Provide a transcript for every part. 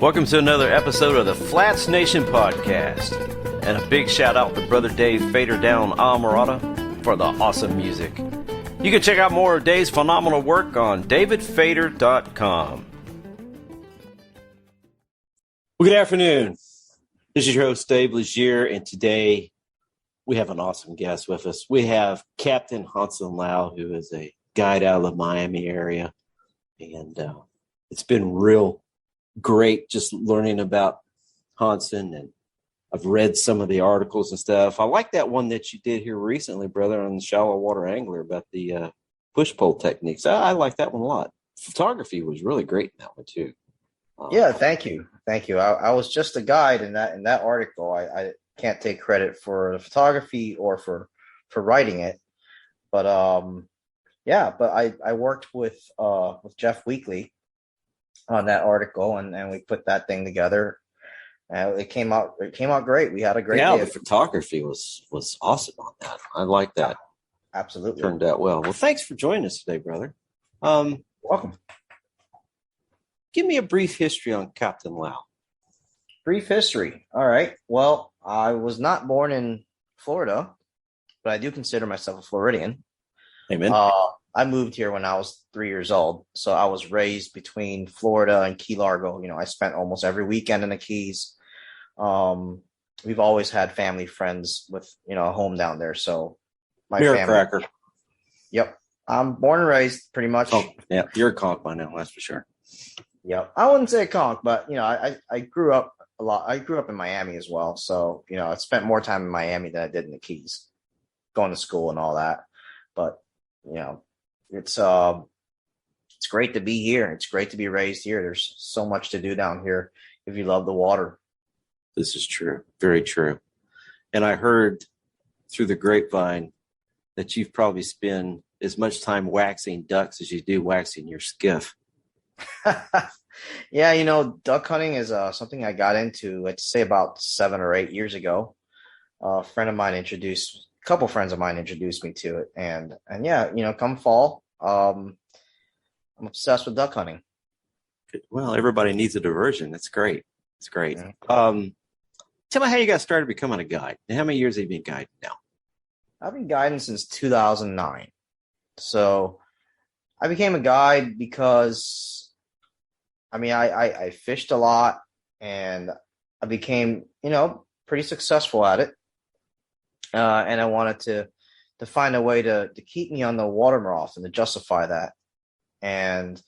Welcome to another episode of the Flats Nation Podcast. And a big shout out to Brother Dave Fader down Amarada for the awesome music. You can check out more of Dave's phenomenal work on davidfader.com. Well, good afternoon. This is your host, Dave Legier, and today we have an awesome guest with us. We have Captain Honson Lau, who is a guide out of the Miami area. And it's been real great just learning about Honson, and I've read some of the articles and stuff. I like that one that you did here recently, brother, on the Shallow Water Angler about the push pole techniques. I like that one a lot. Photography was really great in that one too. Yeah, thank you. I was just a guide in that article. I can't take credit for the photography or for writing it, but I worked with Jeff Weekly on that article, and we put that thing together. It came out great. We had a great day. The photography was awesome on that. I like that. Absolutely. Turned out well. Well, thanks for joining us today, brother. Welcome. Give me a brief history on Captain Lau. Brief history. All right. Well, I was not born in Florida, but I do consider myself a Floridian. Amen. I moved here when I was 3 years old. So I was raised between Florida and Key Largo. I spent almost every weekend in the Keys. We've always had family friends with, a home down there. So my family. Cracker. Yep. I'm born and raised pretty much. Oh, yeah. You're a conch by now, that's for sure. Yep. I wouldn't say conch, but, I grew up a lot. I grew up in Miami as well. So, I spent more time in Miami than I did in the Keys, going to school and all that. But, it's great to be here. It's great to be raised here. There's so much to do down here if you love the water. This is true. Very true. And I heard through the grapevine that you've probably spent as much time waxing ducks as you do waxing your skiff. Yeah, duck hunting is something I got into, I'd say about 7 or 8 years ago. A couple friends of mine introduced me to it, and yeah, come fall, I'm obsessed with duck hunting. Well, everybody needs a diversion. That's great. It's great. Yeah. Tell me how you got started becoming a guide. And how many years have you been guiding now? I've been guiding since 2009. So I became a guide because, I fished a lot, and I became, pretty successful at it. And I wanted to find a way to keep me on the water more often, to justify that. And,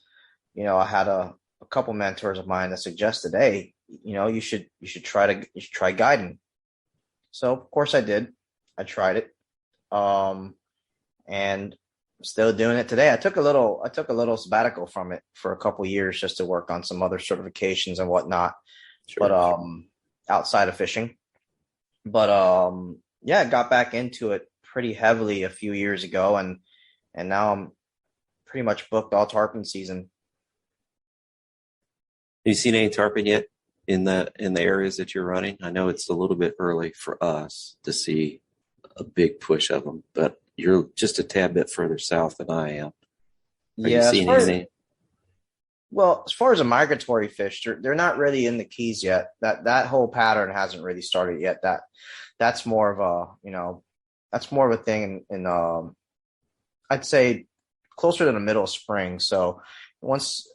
I had a couple mentors of mine that suggested, hey, you should try guiding. So of course I did. I tried it. And I'm still doing it today. I took a little sabbatical from it for a couple years just to work on some other certifications and whatnot. Sure. But outside of fishing. But I got back into it pretty heavily a few years ago, and now I'm pretty much booked all tarpon season. Have you seen any tarpon yet in the areas that you're running? I know it's a little bit early for us to see a big push of them, but you're just a tad bit further south than I am. Are you seeing anything? Well, as far as a migratory fish, they're not really in the Keys yet. That whole pattern hasn't really started yet. That's more of a thing in I'd say closer to the middle of spring. So once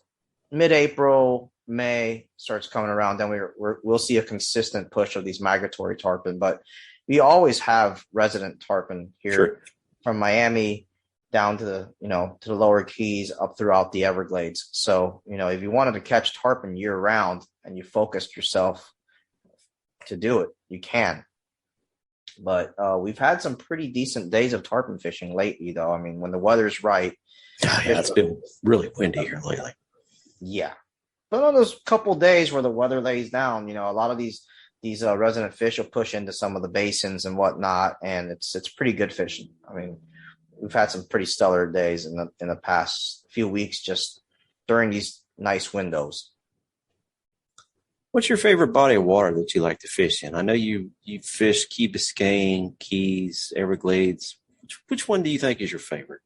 mid-April, May starts coming around, then we'll see a consistent push of these migratory tarpon. But we always have resident tarpon here. Sure. From Miami down to the lower Keys up throughout the Everglades. So, if you wanted to catch tarpon year round and you focused yourself to do it, you can. But we've had some pretty decent days of tarpon fishing lately, though. I mean, when the weather's right. Yeah, it's been really windy here lately. Yeah. But on those couple days where the weather lays down, a lot of these these resident fish will push into some of the basins and whatnot, and it's pretty good fishing. I mean, we've had some pretty stellar days in the past few weeks just during these nice windows. What's your favorite body of water that you like to fish in? I know you fish Key Biscayne, Keys, Everglades. Which one do you think is your favorite?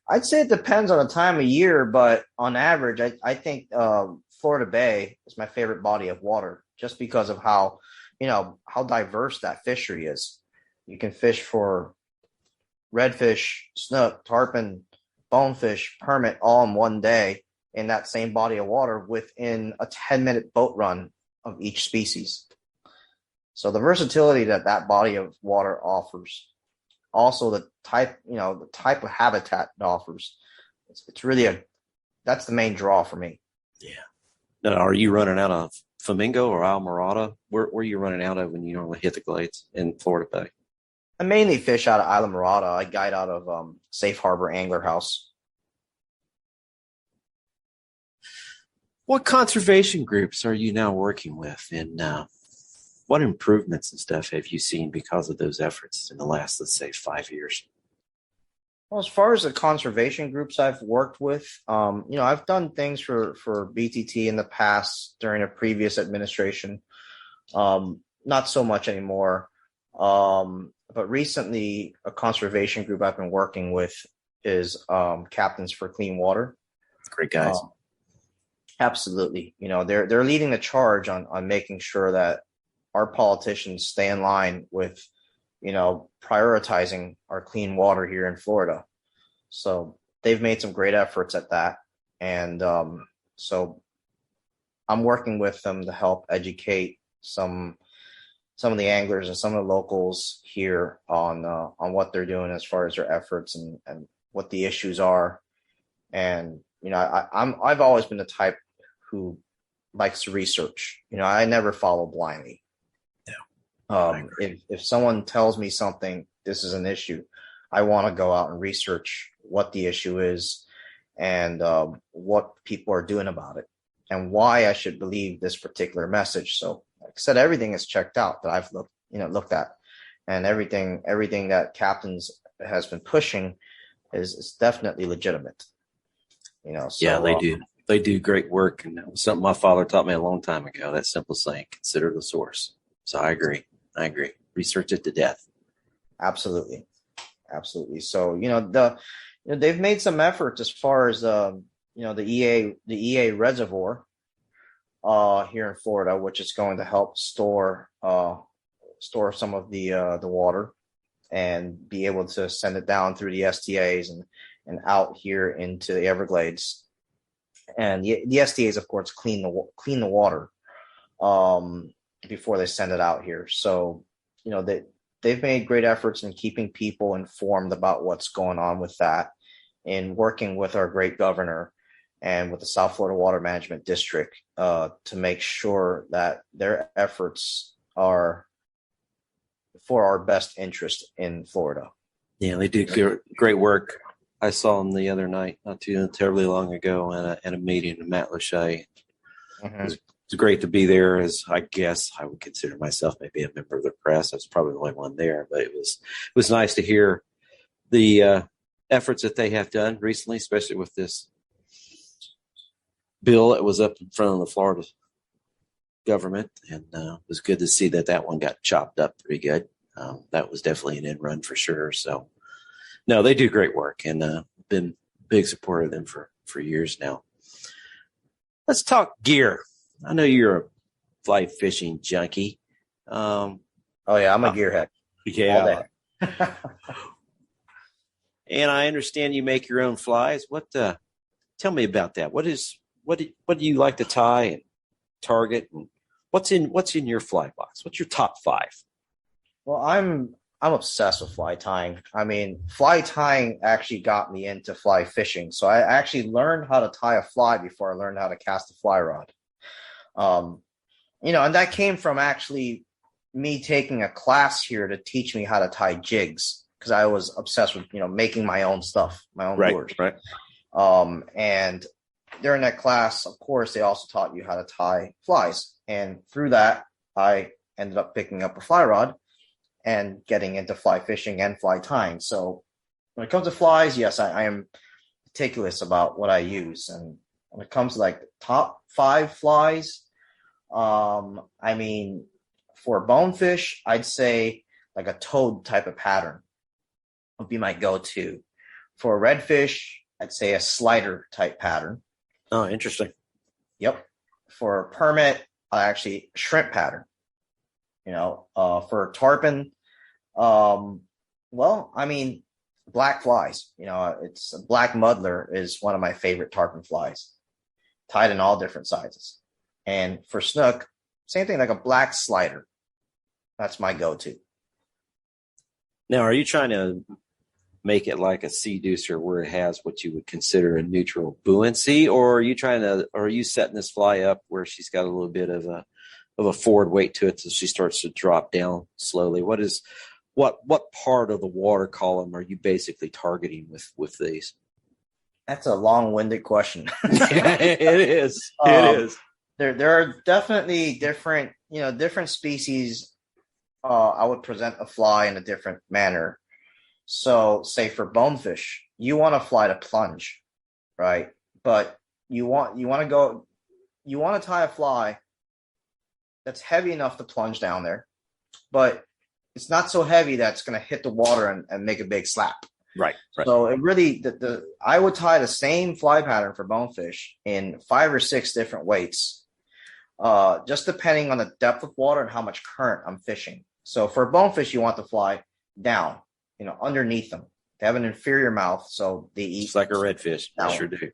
I'd say it depends on the time of year, but on average, I think Florida Bay is my favorite body of water, just because of how diverse that fishery is. You can fish for redfish, snook, tarpon, bonefish, permit all in one day in that same body of water within a 10-minute boat run of each species. So the versatility that body of water offers, also the type of habitat it offers, it's really that's the main draw for me. Yeah. Now, are you running out of Flamingo or Islamorada? Where are you running out of when you normally hit the glades in Florida Bay? I mainly fish out of Islamorada. I guide out of Safe Harbor Angler House. What conservation groups are you now working with, and what improvements and stuff have you seen because of those efforts in the last, let's say, 5 years? Well, as far as the conservation groups I've worked with, I've done things for BTT in the past during a previous administration. Not so much anymore. But recently, a conservation group I've been working with is Captains for Clean Water. Great guys. Absolutely. They're leading the charge on making sure that our politicians stay in line with, prioritizing our clean water here in Florida. So they've made some great efforts at that. And so I'm working with them to help educate some of the anglers and some of the locals here on what they're doing as far as their efforts and what the issues are. And, I've always been the type who likes to research. I never follow blindly. If someone tells me something, this is an issue, I want to go out and research what the issue is and what people are doing about it and why I should believe this particular message. So, like I said, everything is checked out that I've looked at, and everything that Captains has been pushing is definitely legitimate. So, yeah, they do. They do great work, and that was something my father taught me a long time ago. That simple saying: consider the source. So I agree. Research it to death. Absolutely. So they've made some efforts as far as the EA reservoir here in Florida, which is going to help store some of the water and be able to send it down through the STAs and out here into the Everglades. And the STAs, of course, clean the water before they send it out here. So, they've made great efforts in keeping people informed about what's going on with that, and working with our great governor and with the South Florida Water Management District to make sure that their efforts are for our best interest in Florida. Yeah, they do great work. I saw them the other night, not too terribly long ago, at a meeting in Matt Lachey. Mm-hmm. It was great to be there, as I guess I would consider myself maybe a member of the press. I was probably the only one there, but it was nice to hear the efforts that they have done recently, especially with this bill that was up in front of the Florida government, and it was good to see that one got chopped up pretty good. That was definitely an end run for sure. So, no, they do great work, and been a big supporter of them for years now. Let's talk gear. I know you're a fly fishing junkie. Oh yeah, I'm a gearhead. Yeah. And I understand you make your own flies. Tell me about that. What do you like to tie and target, and what's in your fly box? What's your top 5? Well, I'm obsessed with fly tying. I mean, fly tying actually got me into fly fishing. So I actually learned how to tie a fly before I learned how to cast a fly rod. And that came from actually me taking a class here to teach me how to tie jigs, because I was obsessed with, making my own stuff, my own lures. Right. And during that class, of course, they also taught you how to tie flies. And through that, I ended up picking up a fly rod and getting into fly fishing and fly tying. So when it comes to flies, yes, I am meticulous about what I use. And when it comes to like the top 5 flies, I mean, for bonefish, I'd say like a toad type of pattern would be my go-to. For redfish, I'd say a slider type pattern. Oh, interesting. Yep. For permit, actually shrimp pattern. For tarpon, well, I mean, black flies. It's black muddler is one of my favorite tarpon flies, tied in all different sizes. And for snook, same thing, like a black slider. That's my go-to. Now, are you trying to make it like a sea deucer where it has what you would consider a neutral buoyancy, or are you setting this fly up where she's got a little bit of a forward weight to it so she starts to drop down slowly? What part of the water column are you basically targeting with these? That's a long-winded question. It is. It is. There are definitely different species. I would present a fly in a different manner. So, say for bonefish, you want a fly to plunge, right? But you want to tie a fly that's heavy enough to plunge down there, but it's not so heavy that it's going to hit the water and make a big slap. Right. So it really, I would tie the same fly pattern for bonefish in 5 or 6 different weights, just depending on the depth of water and how much current I'm fishing. So for bonefish, you want the fly down, underneath them. They have an inferior mouth, so they eat. It's like a redfish. Down. I sure do.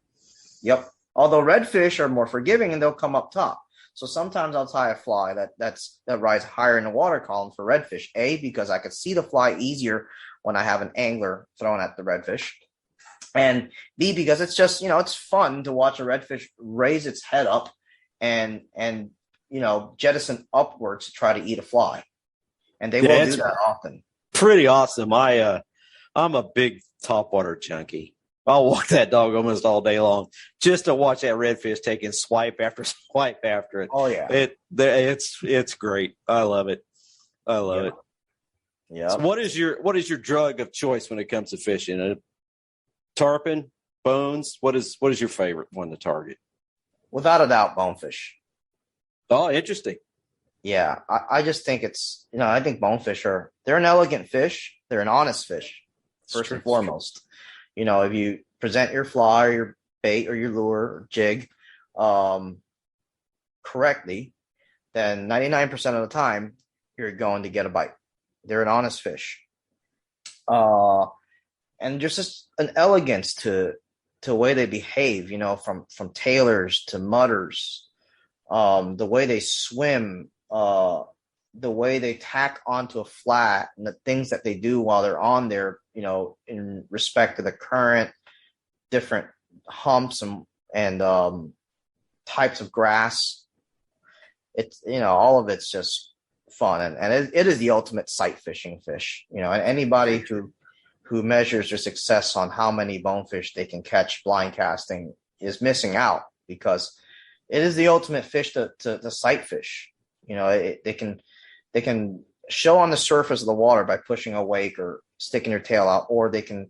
Yep. Although redfish are more forgiving and they'll come up top. So sometimes I'll tie a fly that rides higher in the water column for redfish. A, because I could see the fly easier when I have an angler throwing at the redfish. And B, because it's just, it's fun to watch a redfish raise its head up and jettison upwards to try to eat a fly. And they will do that often. Pretty awesome. I'm a big topwater junkie. I'll walk that dog almost all day long just to watch that redfish taking swipe after swipe after it. Oh yeah, it's great. I love it. It. Yeah. So what is your drug of choice when it comes to fishing? Tarpon, bones. What is your favorite one to target? Without a doubt, bonefish. Oh, interesting. Yeah, I just think it's I think bonefish they're an elegant fish. They're an honest fish, first and foremost. If you present your fly or your bait or your lure or jig correctly, then 99% of the time you're going to get a bite. They're an honest fish. And just an elegance to the way they behave, from tailors to mudders, the way they swim, the way they tack onto a flat, and the things that they do while they're on there, in respect to the current, different humps and types of grass. It's, all of it's just fun. And it is the ultimate sight fishing fish, and anybody who measures their success on how many bonefish they can catch blind casting is missing out, because it is the ultimate fish to sight fish. They can show on the surface of the water by pushing a wake or sticking your tail out, or they can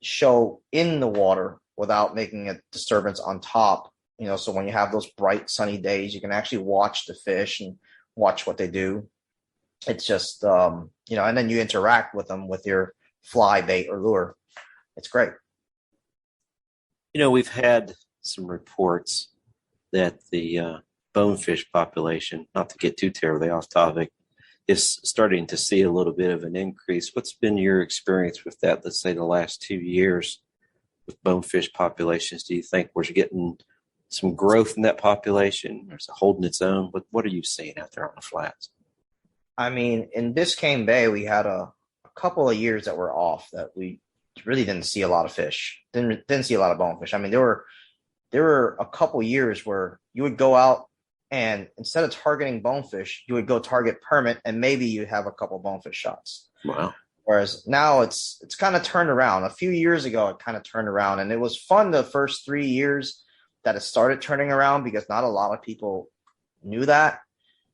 show in the water without making a disturbance on top. So when you have those bright sunny days, you can actually watch the fish and watch what they do. It's just, and then you interact with them with your fly, bait, or lure. It's great. We've had some reports that the bonefish population, not to get too terribly off topic, is starting to see a little bit of an increase. What's been your experience with that, let's say the last 2 years with bonefish populations? Do you think we're getting some growth in that population, or is it holding its own? What are you seeing out there on the flats? I mean, in Biscayne Bay, we had a couple of years that were off, that we really didn't see a lot of fish. Didn't see a lot of bonefish. I mean, there were a couple years where you would go out, and instead of targeting bonefish, you would go target permit, and maybe you have a couple bonefish shots. Wow. Whereas now it's kind of turned around. A few years ago, it kind of turned around, and it was fun the first 3 years that it started turning around, because not a lot of people knew that.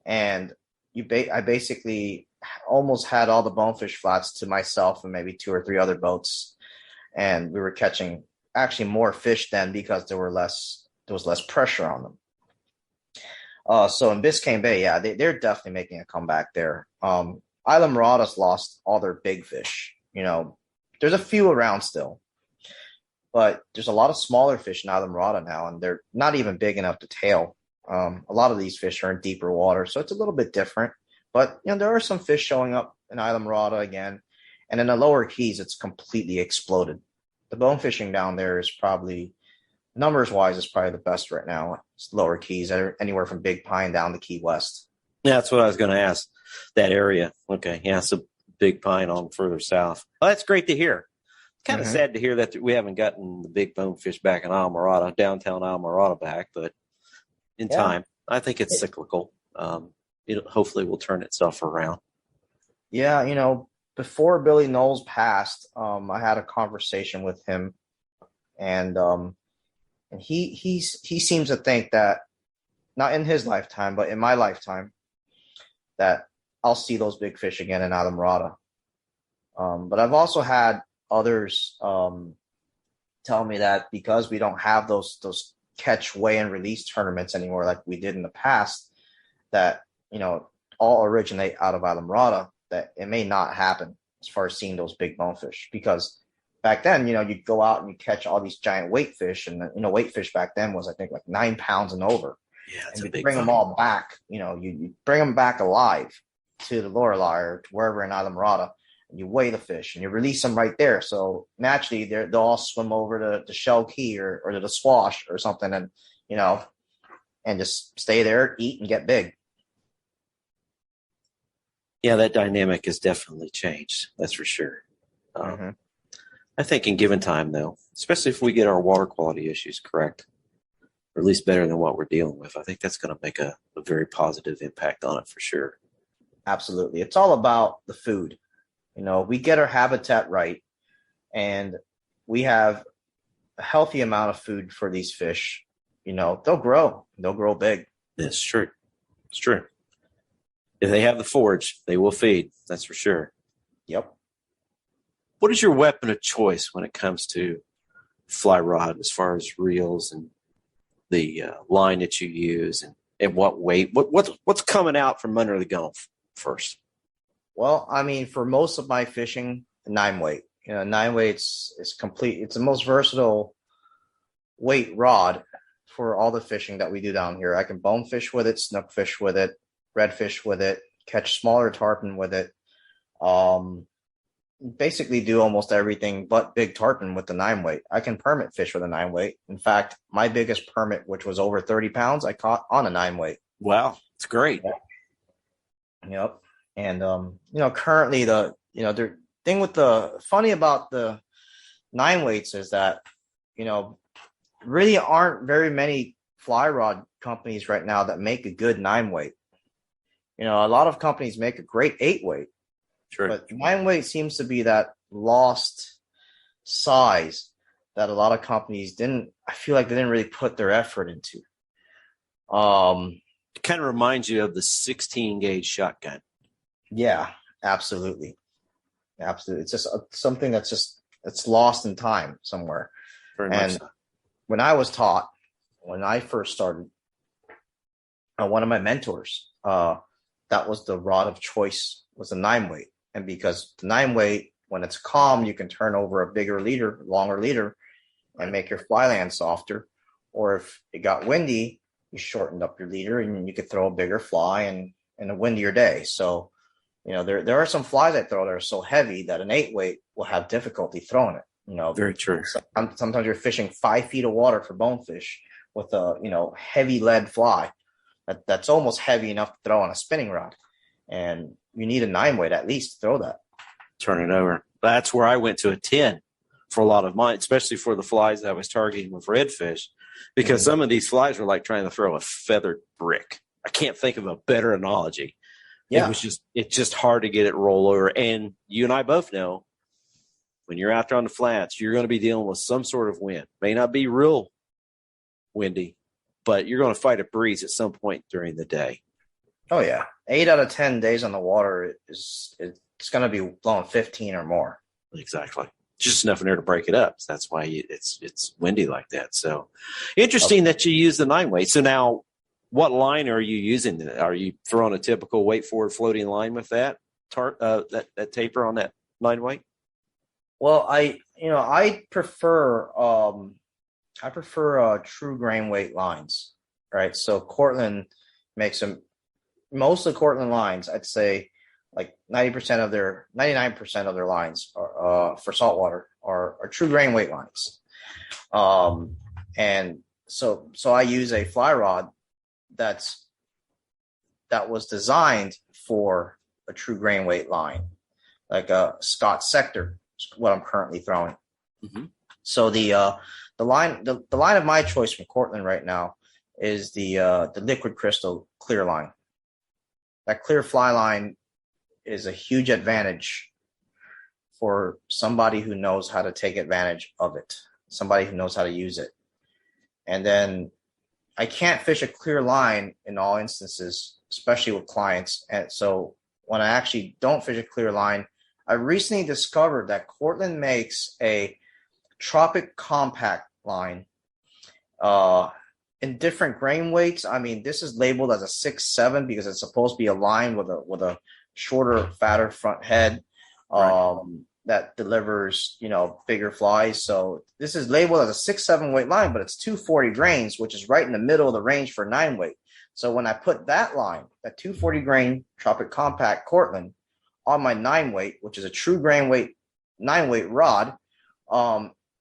And I basically almost had all the bonefish flats to myself and maybe 2 or 3 other boats, and we were catching actually more fish then because there was less pressure on them. So in Biscayne Bay, yeah, they're definitely making a comeback there. Isla Morada's lost all their big fish. There's a few around still, but there's a lot of smaller fish in Isla Morada now, and they're not even big enough to tail. A lot of these fish are in deeper water, so it's a little bit different. But there are some fish showing up in Isla Morada again, and in the lower Keys, it's completely exploded. The bone fishing down there is probably, numbers wise, is probably the best right now. It's lower Keys, anywhere from Big Pine down to Key West. Yeah, that's what I was going to ask. That area. Okay. Yeah. So Big Pine on further south. Well, that's great to hear. Kind of sad to hear that we haven't gotten the big bonefish back in Isla Morada, downtown Isla Morada back, but in time, I think it's cyclical. It hopefully will turn itself around. Yeah. Before Billy Knowles passed, I had a conversation with him, and he seems to think that, not in his lifetime, but in my lifetime, that I'll see those big fish again in Isla Morada. But I've also had others tell me that because we don't have those catch, weigh, and release tournaments anymore like we did in the past, that all originate out of Isla Morada, that it may not happen as far as seeing those big bonefish. Because back then, you'd go out and you catch all these giant weight fish, and weight fish back then was, I think, like 9 pounds and over. Yeah, and you bring them all back. You bring them back alive to the Lorelei or to wherever in Isla Morada, and you weigh the fish and you release them right there. So naturally, they'll all swim over to the Shell Key or to the Swash or something, and and just stay there, eat, and get big. Yeah, that dynamic has definitely changed. That's for sure. I think in given time, though, especially if we get our water quality issues correct, or at least better than what we're dealing with, I think that's going to make a very positive impact on it for sure. Absolutely. It's all about the food. We get our habitat right, and we have a healthy amount of food for these fish. They'll grow. They'll grow big. It's true. It's true. If they have the forage, they will feed. That's for sure. Yep. What is your weapon of choice when it comes to fly rod, as far as reels and the line that you use, and what weight? What's coming out from under the gun first? Well, I mean, for most of my fishing, 9 weight. 9 weights is complete. It's the most versatile weight rod for all the fishing that we do down here. I can bonefish with it, snook fish with it, redfish with it, catch smaller tarpon with it. Basically do almost everything but big tarpon with the 9 weight. I can permit fish with a 9 weight. In fact, my biggest permit, which was over 30 pounds, I caught on a 9 weight. Wow, it's great. Yep. And currently the thing with the funny about the 9 weights is that really aren't very many fly rod companies right now that make a good 9 weight. A lot of companies make a great 8 weight. True. But 9 weight seems to be that lost size that a lot of companies I feel like they didn't really put their effort into. It kind of reminds you of the 16 gauge shotgun. Yeah, absolutely. Absolutely. It's just something it's lost in time somewhere. Very much so. When I was taught, when I first started, one of my mentors, that was the rod of choice, was the 9 weight. And because the 9 weight, when it's calm, you can turn over a bigger leader, longer leader, and make your fly land softer. Or if it got windy, you shortened up your leader and you could throw a bigger fly in a windier day. So, there are some flies I throw that are so heavy that an 8 weight will have difficulty throwing it. Very true. Sometimes you're fishing 5 feet of water for bonefish with a heavy lead fly that's almost heavy enough to throw on a spinning rod, and you need a 9 weight at least to throw that. Turn it over. That's where I went to a 10 for a lot of mine, especially for the flies that I was targeting with redfish, because some of these flies were like trying to throw a feathered brick. I can't think of a better analogy. Yeah. It's just hard to get it roll over. And you and I both know when you're out there on the flats, you're going to be dealing with some sort of wind. May not be real windy, but you're going to fight a breeze at some point during the day. Oh yeah, 8 out of 10 days on the water it's going to be blowing 15 or more. Exactly. Just enough in there to break it up. So that's why it's windy like that. So interesting that you use the 9-weight. So now, what line are you using? Are you throwing a typical weight forward floating line with that that taper on that 9-weight? Well, I prefer true grain weight lines, right? So Cortland makes them. Most of the Cortland lines, I'd say, like 99% of their lines are, for saltwater are true grain weight lines. And so I use a fly rod that was designed for a true grain weight line, like a Scott Sector, what I'm currently throwing. Mm-hmm. So the line of my choice from Cortland right now is the liquid crystal clear line. That clear fly line is a huge advantage for somebody who knows how to take advantage of it, somebody who knows how to use it. And then I can't fish a clear line in all instances, especially with clients. And so when I actually don't fish a clear line, I recently discovered that Cortland makes a Tropic Compact line in different grain weights. I mean, this is labeled as a 6-7 because it's supposed to be a line with a shorter, fatter front head that delivers, bigger flies. So this is labeled as a 6-7 weight line, but it's 240 grains, which is right in the middle of the range for 9-weight. So when I put that line, that 240 grain Tropic Compact Cortland on my 9-weight, which is a true grain weight 9-weight rod,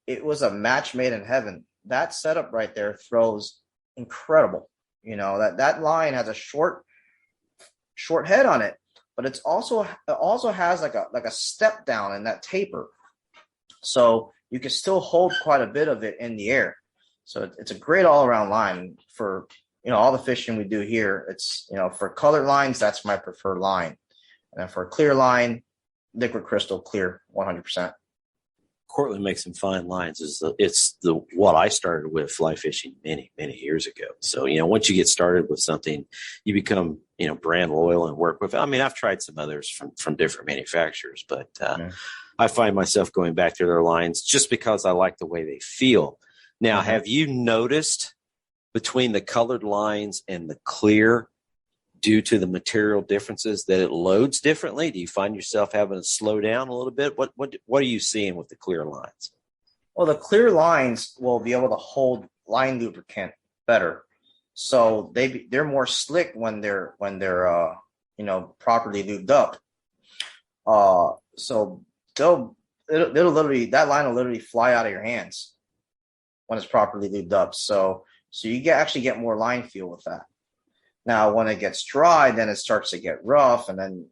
it was a match made in heaven. That setup right there throws incredible. That line has a short head on it, but it also has like a step down in that taper, so you can still hold quite a bit of it in the air. So it's a great all around line for all the fishing we do here. It's for colored lines, that's my preferred line, and then for a clear line, liquid crystal clear 100%. Cortland makes some fine lines. It's what I started with fly fishing many, many years ago. So, once you get started with something, you become, brand loyal and work with it. I mean, I've tried some others from different manufacturers, but I find myself going back to their lines just because I like the way they feel. Now, have you noticed between the colored lines and the clear, due to the material differences, that it loads differently? Do you find yourself having to slow down a little bit? What are you seeing with the clear lines? Well, the clear lines will be able to hold line lubricant better, so they're more slick when they're properly lubed up. So it'll literally, that line will literally fly out of your hands when it's properly lubed up. So you actually get more line feel with that. Now, when it gets dry, then it starts to get rough, and then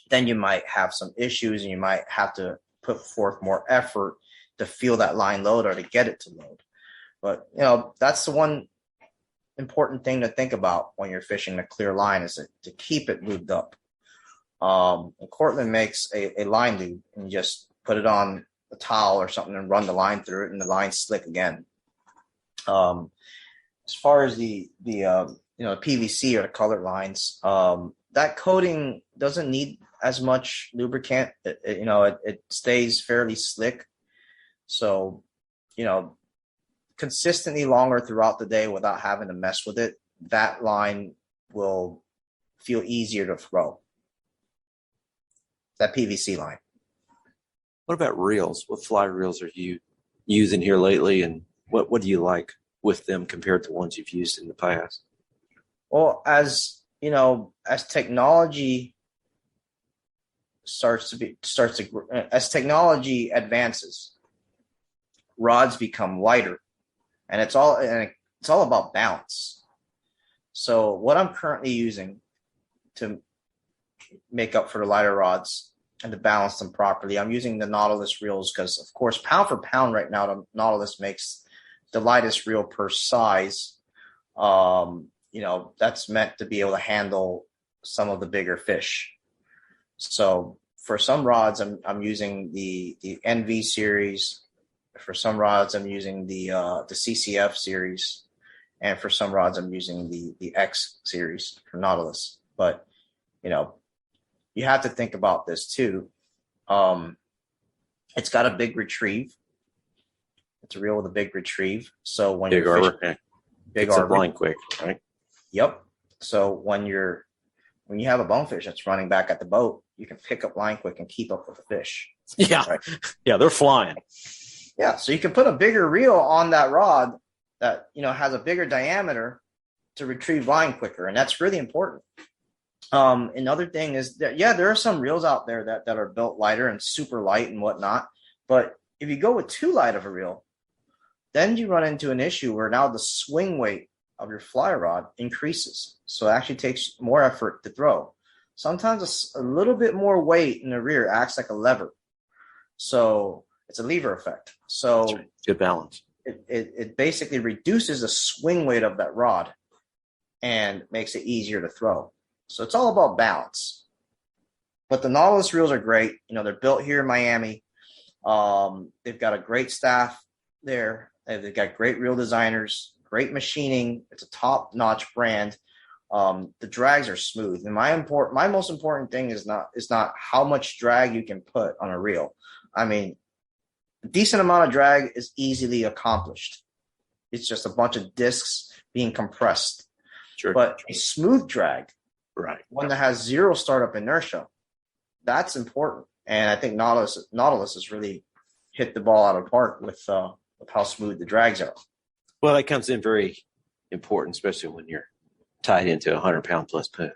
then you might have some issues, and you might have to put forth more effort to feel that line load or to get it to load. But that's the one important thing to think about when you're fishing a clear line, is to keep it lubed up. And Cortland makes a line lube, and you just put it on a towel or something and run the line through it, and the line's slick again. As far as the PVC or the colored lines, that coating doesn't need as much lubricant. It stays fairly slick. So, consistently longer throughout the day without having to mess with it, that line will feel easier to throw. That PVC line. What about reels? What fly reels are you using here lately, and what do you like with them compared to ones you've used in the past? Well, as technology as technology advances, rods become lighter, and it's all about balance. So what I'm currently using to make up for the lighter rods and to balance them properly, I'm using the Nautilus reels because, of course, pound for pound right now, the Nautilus makes the lightest reel per size. That's meant to be able to handle some of the bigger fish. So for some rods, I'm using the NV series. For some rods, I'm using the CCF series, And for some rods, I'm using the X series for Nautilus. But, you have to think about this too. It's got a big retrieve. It's a reel with a big retrieve. So when big you're arbor, fishing, big arbor, line quick, right? Yep. So when you have a bonefish that's running back at the boat, you can pick up line quick and keep up with the fish. Yeah, right? Yeah, they're flying. Yeah, so you can put a bigger reel on that rod that has a bigger diameter to retrieve line quicker, and that's really important. Another thing is that there are some reels out there that are built lighter and super light and whatnot, but if you go with too light of a reel, then you run into an issue where now the swing weight of your fly rod increases. So it actually takes more effort to throw. Sometimes a little bit more weight in the rear acts like a lever. So it's a lever effect. So that's right. Good balance. It basically reduces the swing weight of that rod and makes it easier to throw. So it's all about balance. But the Nautilus reels are great. They're built here in Miami. They've got a great staff there. They've got great reel designers, great machining. It's a top-notch brand. The drags are smooth. And my most important thing is not how much drag you can put on a reel. I mean, a decent amount of drag is easily accomplished. It's just a bunch of discs being compressed. Sure. But a smooth drag, right, one that has zero startup inertia, that's important. And I think Nautilus has really hit the ball out of the park with how smooth the drags are. Well, that comes in very important, especially when you're tied into a 100-pound plus poon.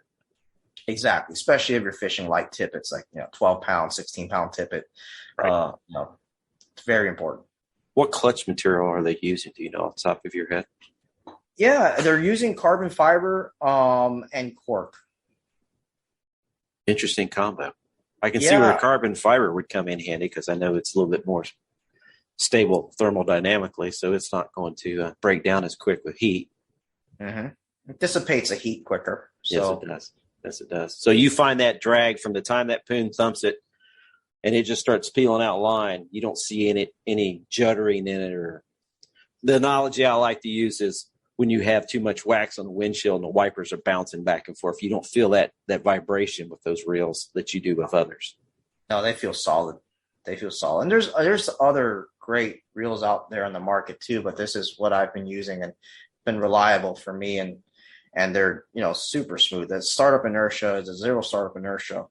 Exactly, especially if you're fishing light tippets, like 12-pound, 16-pound tippet. Right. It's very important. What clutch material are they using? Do you know off the top of your head? Yeah, they're using carbon fiber and cork. Interesting combo. I can see where the carbon fiber would come in handy because I know it's a little bit more stable thermodynamically, so it's not going to break down as quick with heat. Mm-hmm. It dissipates the heat quicker. So. Yes, it does. So you find that drag from the time that poon thumps it and it just starts peeling out line. You don't see any juddering in it. Or the analogy I like to use is when you have too much wax on the windshield and the wipers are bouncing back and forth, you don't feel that vibration with those reels that you do with others. No, they feel solid. And there's other great reels out there on the market too, but this is what I've been using and been reliable for me, and they're super smooth. That startup inertia is a zero startup inertia,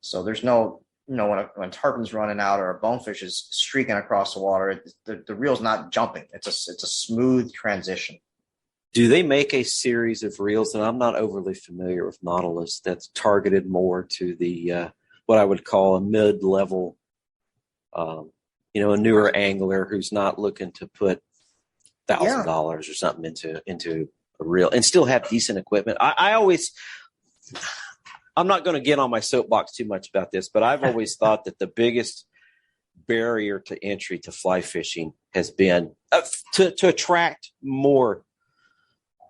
so there's no when tarpon's running out or a bonefish is streaking across the water, the reel's not jumping. It's a smooth transition. Do they make a series of reels? And I'm not overly familiar with Nautilus that's targeted more to the what I would call a mid-level, a newer angler who's not looking to put $1,000 or something into a reel and still have decent equipment. I'm not going to get on my soapbox too much about this, but I've always thought that the biggest barrier to entry to fly fishing has been to attract more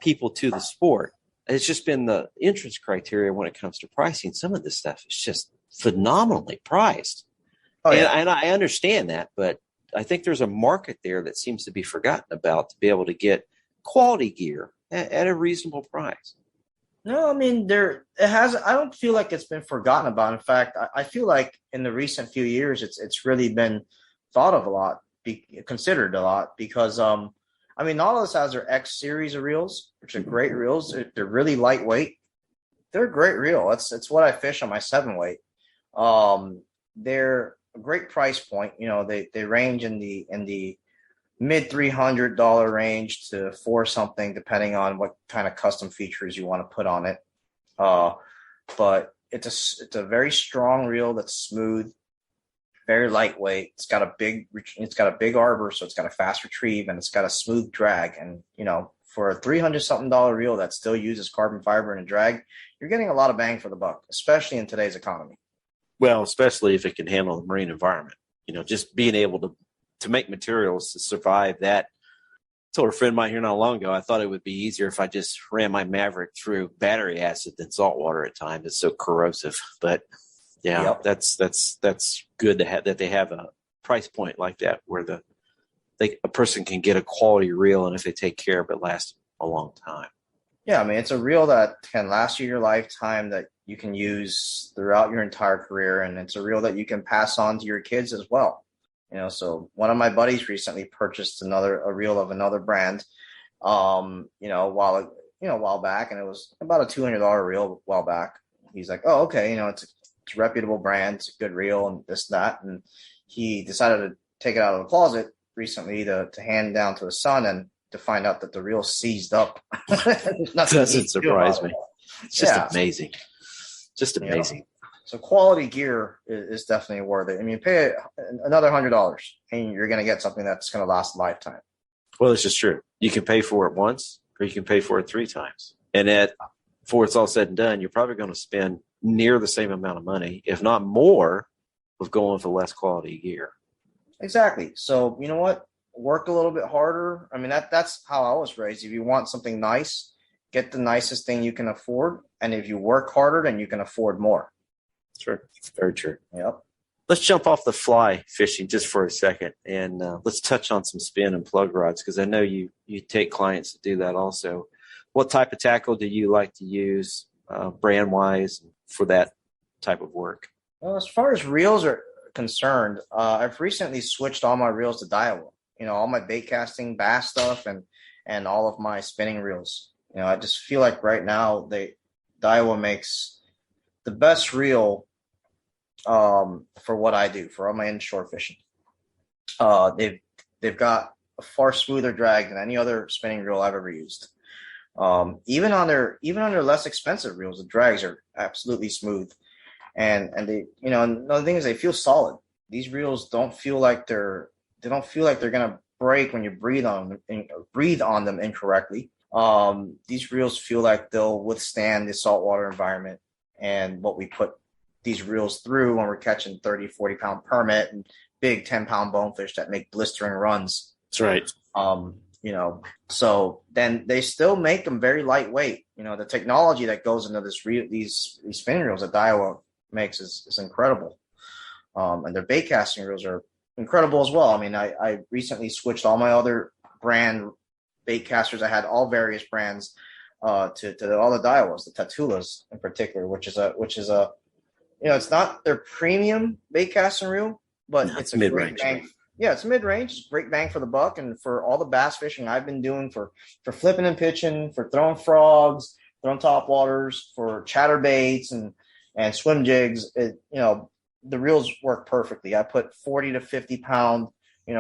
people to the sport. It's just been the entrance criteria when it comes to pricing. Some of this stuff is just phenomenally priced. Oh, yeah. And I understand that, but I think there's a market there that seems to be forgotten about to be able to get quality gear at a reasonable price. No, I mean, I don't feel like it's been forgotten about. In fact, I feel like in the recent few years, it's really been thought of a lot, considered a lot, because, Nautilus has their X series of reels, which are great reels. They're really lightweight. They're a great reel. It's what I fish on my 7-weight. They're a great price point. They range in the mid $300 range to $4 something, depending on what kind of custom features you want to put on it. But it's a very strong reel that's smooth, very lightweight. It's got a big arbor, so it's got a fast retrieve, and it's got a smooth drag. And for a $300 something reel that still uses carbon fiber and a drag, you're getting a lot of bang for the buck, especially in today's economy. Well, especially if it can handle the marine environment. Just being able to make materials to survive that. I told a friend of mine here not long ago, I thought it would be easier if I just ran my Maverick through battery acid than salt water at times. It's so corrosive. But that's good to have, that they have a price point like that where a person can get a quality reel, and if they take care of it, last a long time. Yeah, I mean, it's a reel that can last you your lifetime, that you can use throughout your entire career, and it's a reel that you can pass on to your kids as well. So one of my buddies recently purchased a reel of another brand, a while back, and it was about a $200 reel a while back. He's like, oh, okay, it's a reputable brand, it's a good reel, and this, that, and he decided to take it out of the closet recently to hand down to his son, and to find out that the reel seized up. Doesn't surprise me. It's just amazing. Just amazing. So quality gear is definitely worth it. I mean, pay another $100 and you're going to get something that's going to last a lifetime. Well, it's just true. You can pay for it once, or you can pay for it 3 times. And before it's all said and done, you're probably going to spend near the same amount of money, if not more, of going for less quality gear. Exactly. So you know what? Work a little bit harder. I mean, that's how I was raised. If you want something nice, get the nicest thing you can afford. And if you work harder, then you can afford more. True. Very true. Yep. Let's jump off the fly fishing just for a second, and let's touch on some spin and plug rods, because I know you take clients to do that also. What type of tackle do you like to use brand-wise for that type of work? Well, as far as reels are concerned, I've recently switched all my reels to Daiwa. All my bait casting bass stuff and all of my spinning reels. I just feel like right now Daiwa makes the best reel for what I do, for all my inshore fishing. They've got a far smoother drag than any other spinning reel I've ever used. Even on their less expensive reels, the drags are absolutely smooth, and they, another thing is they feel solid. These reels don't feel like they're gonna break when you breathe on them incorrectly. These reels feel like they'll withstand the saltwater environment and what we put these reels through when we're catching 30, 40 pound permit and big 10-pound bonefish that make blistering runs. That's right. So then they still make them very lightweight. The technology that goes into these spinning reels that Daiwa makes is incredible. And their bait casting reels are incredible as well. I mean, I recently switched all my other brand bait casters. I had all various brands to all the Daiwas, the Tatulas in particular, which is a it's not their premium bait casting reel, but it's a mid-range. Yeah, it's mid-range, great bang for the buck, and for all the bass fishing I've been doing for flipping and pitching, for throwing frogs, throwing topwaters, for chatterbaits and swim jigs, the reels work perfectly. I put 40 to 50 pound,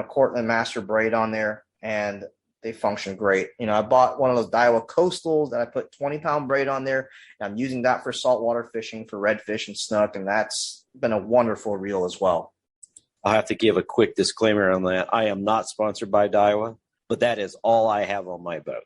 Cortland Master braid on there, and they function great. I bought one of those Daiwa Coastals that I put 20-pound braid on there. And I'm using that for saltwater fishing, for redfish and snook, and that's been a wonderful reel as well. I'll have to give a quick disclaimer on that. I am not sponsored by Daiwa, but that is all I have on my boat.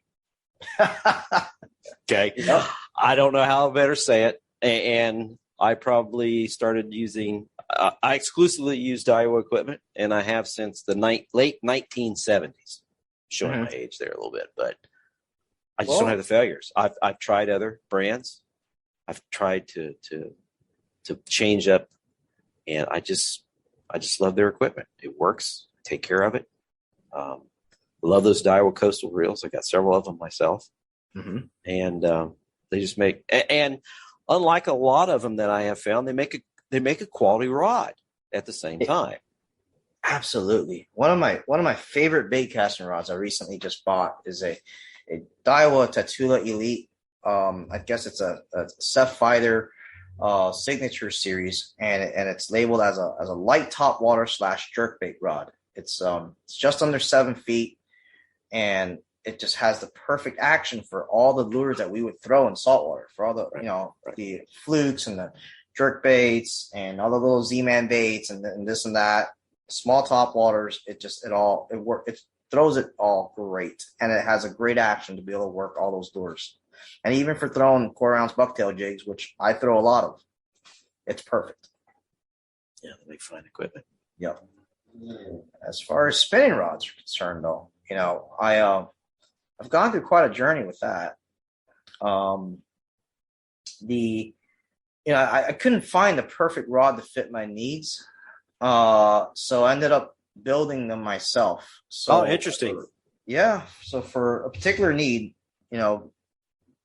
Okay. Yep. I don't know how I better say it. And I probably started using, I exclusively use Daiwa equipment, and I have since the late 1970s. Showing my age there a little bit, but I just don't have the failures. I've tried other brands. I've tried to change up, and I just love their equipment. It works. Take care of it. I love those Daiwa coastal reels. I got several of them myself, and they just make. And unlike a lot of them that I have found, they make a quality rod at the same time. Absolutely. One of my favorite bait casting rods I recently just bought is a Daiwa Tatula Elite. I guess it's a Sapphire signature series, and it's labeled as a light top water / jerkbait rod. It's just under 7 feet, and it just has the perfect action for all the lures that we would throw in saltwater, for all the the flukes and the jerkbaits and all the little Z-Man baits and this and that. Small top waters, it throws it all great, and it has a great action to be able to work all those lures. And even for throwing 4-ounce bucktail jigs, which I throw a lot of, it's perfect. Yeah, they make fine equipment. Yep. As far as spinning rods are concerned, though, I've gone through quite a journey with that. I couldn't find the perfect rod to fit my needs. So I ended up building them myself. So interesting. So for a particular need,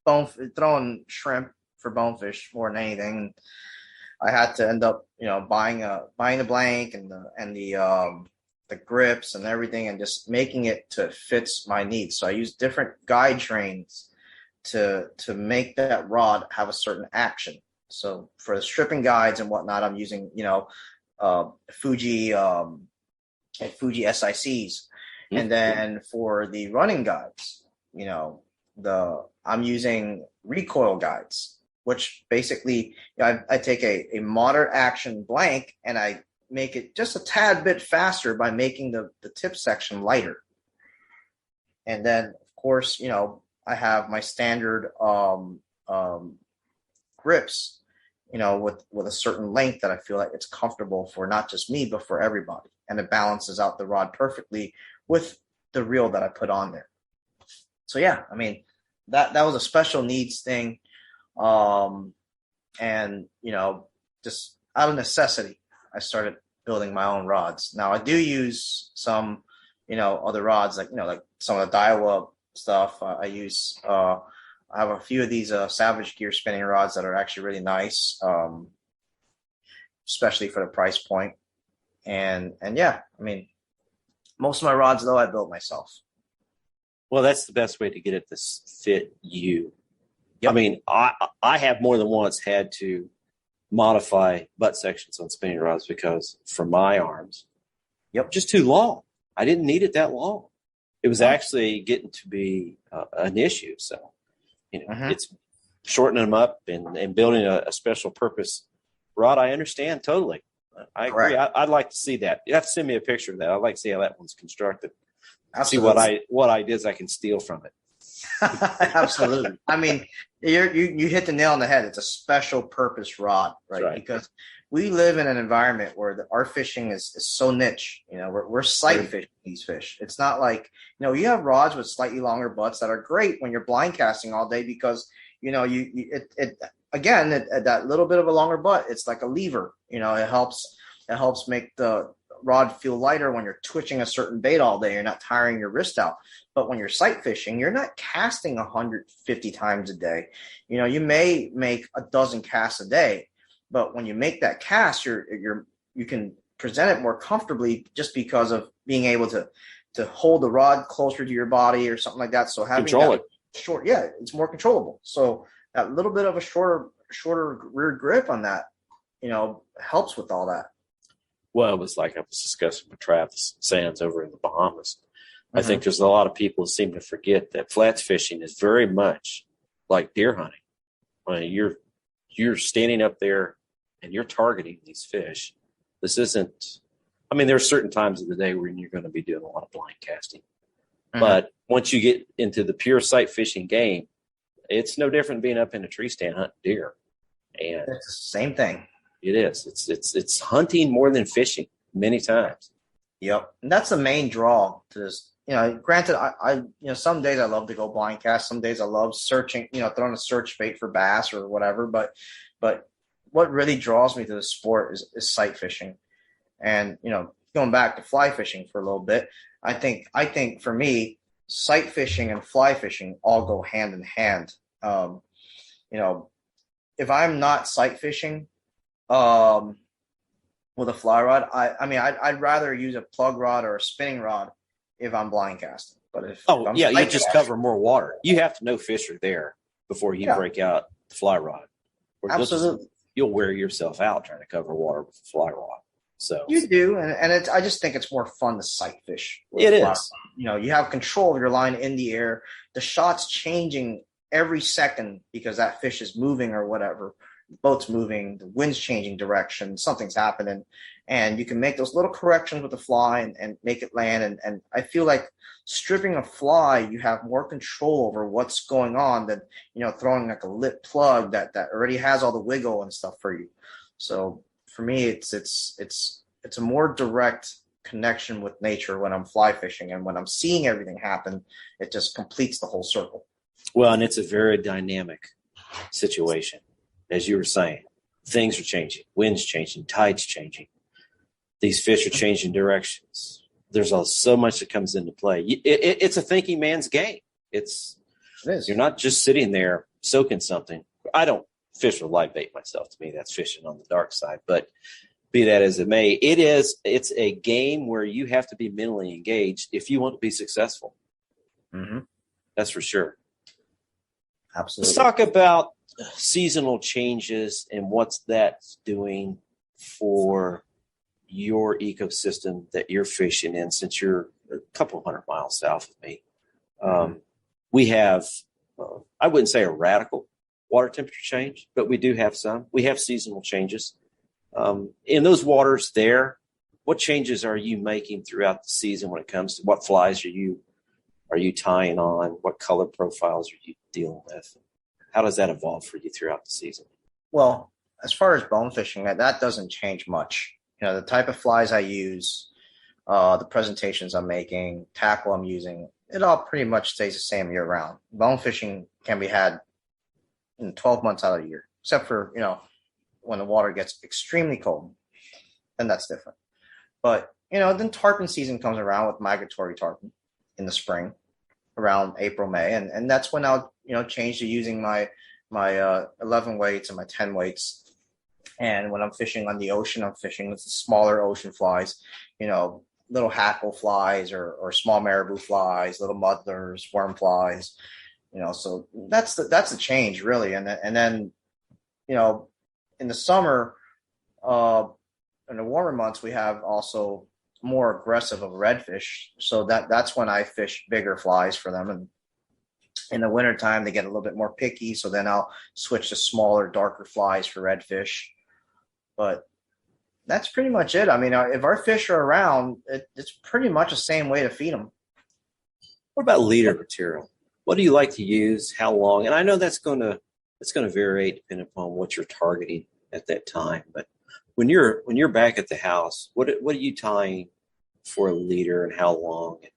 throwing shrimp for bonefish more than anything. I had to end up, buying the blank and the grips and everything, and just making it to fits my needs. So I use different guide trains to make that rod have a certain action. So for the stripping guides and whatnot, I'm using Fuji SICs, and then for the running guides, I'm using recoil guides, which basically I take a moderate action blank and I make it just a tad bit faster by making the tip section lighter. And then, of course, I have my standard grips, with a certain length that I feel like it's comfortable for not just me, but for everybody. And it balances out the rod perfectly with the reel that I put on there. So, yeah, I mean, that was a special needs thing. And, just out of necessity, I started building my own rods. Now I do use some, other rods, like some of the Daiwa stuff. I have a few of these Savage Gear spinning rods that are actually really nice, especially for the price point. And yeah, I mean, most of my rods, though, I built myself. Well, that's the best way to get it to fit you. Yep. I mean, I have more than once had to modify butt sections on spinning rods because for my arms, just too long. I didn't need it that long. It was actually getting to be an issue. So, it's shortening them up and building a special purpose rod. I understand totally. I agree. I'd like to see that. You have to send me a picture of that. I'd like to see how that one's constructed. Absolutely. See what ideas I can steal from it. Absolutely. I mean, you hit the nail on the head. It's a special purpose rod, right? Because we live in an environment where our fishing is so niche. We're sight fishing these fish. It's not like, you have rods with slightly longer butts that are great when you're blind casting all day because, that little bit of a longer butt, it's like a lever. It helps make the rod feel lighter when you're twitching a certain bait all day. You're not tiring your wrist out. But when you're sight fishing, you're not casting 150 times a day. You may make a dozen casts a day, but when you make that cast, you can present it more comfortably just because of being able to hold the rod closer to your body or something like that. So having control it short, it's more controllable. So that little bit of a shorter rear grip on that, helps with all that. Well, it was like I was discussing with Travis Sands over in the Bahamas. I think there's a lot of people who seem to forget that flats fishing is very much like deer hunting. I mean, you're standing up there and you're targeting these fish. This isn't – I mean, there are certain times of the day when you're going to be doing a lot of blind casting. But once you get into the pure sight fishing game, it's no different than being up in a tree stand hunting deer. And it's the same thing. It is. It's hunting more than fishing many times. Yep. And that's the main draw to this. Granted, I some days I love to go blind cast. Some days I love searching, throwing a search bait for bass or whatever. But what really draws me to the sport is sight fishing. And, going back to fly fishing for a little bit, I think for me, sight fishing and fly fishing all go hand in hand. If I'm not sight fishing, with a fly rod, I'd rather use a plug rod or a spinning rod if I'm blind casting. But you just cover more water. You have to know fish are there before you break out the fly rod. Or absolutely, you'll wear yourself out trying to cover water with a fly rod. So you do, and I just think it's more fun to sight fish. It is. You have control of your line in the air. The shot's changing every second because that fish is moving or whatever. The boat's moving, the wind's changing direction, something's happening, and you can make those little corrections with the fly and make it land. And I feel like stripping a fly, you have more control over what's going on than, throwing like a lit plug that already has all the wiggle and stuff for you. So for me, it's a more direct connection with nature when I'm fly fishing, and when I'm seeing everything happen, it just completes the whole circle. Well, and it's a very dynamic situation. As you were saying, things are changing, wind's changing, tide's changing. These fish are changing directions. There's so much that comes into play. It's a thinking man's game. It's It is. You're not just sitting there soaking something. I don't fish with live bait myself. To me, that's fishing on the dark side. But be that as it may, it's a game where you have to be mentally engaged if you want to be successful. Mm-hmm. That's for sure. Absolutely. Let's talk about seasonal changes and what's that's doing for your ecosystem that you're fishing in, since you're a couple hundred miles south of me. We have, I wouldn't say a radical water temperature change, but we do have some. We have seasonal changes. In those waters there, what changes are you making throughout the season when it comes to what flies are you tying on? What color profiles are you dealing with? How does that evolve for you throughout the season? Well, as far as bone fishing, that doesn't change much. The type of flies I use, the presentations I'm making, tackle I'm using, it all pretty much stays the same year round. Bone fishing can be had in 12 months out of the year, except for, when the water gets extremely cold, then that's different. But, then tarpon season comes around with migratory tarpon in the spring, around April, May. And that's when I'll, change to using my 11 weights and my 10 weights. And when I'm fishing on the ocean, I'm fishing with the smaller ocean flies, little hackle flies or small marabou flies, little muddlers, worm flies, so that's the change really. And then, in the summer, in the warmer months, we have also more aggressive of redfish. So that's when I fish bigger flies for them. And in the wintertime, they get a little bit more picky. So then I'll switch to smaller, darker flies for redfish. But that's pretty much it. I mean, if our fish are around, it's pretty much the same way to feed them. What about leader material? What do you like to use? How long? And I know that's going to vary depending upon what you're targeting at that time. But when you're back at the house, what are you tying for a leader, and how long? And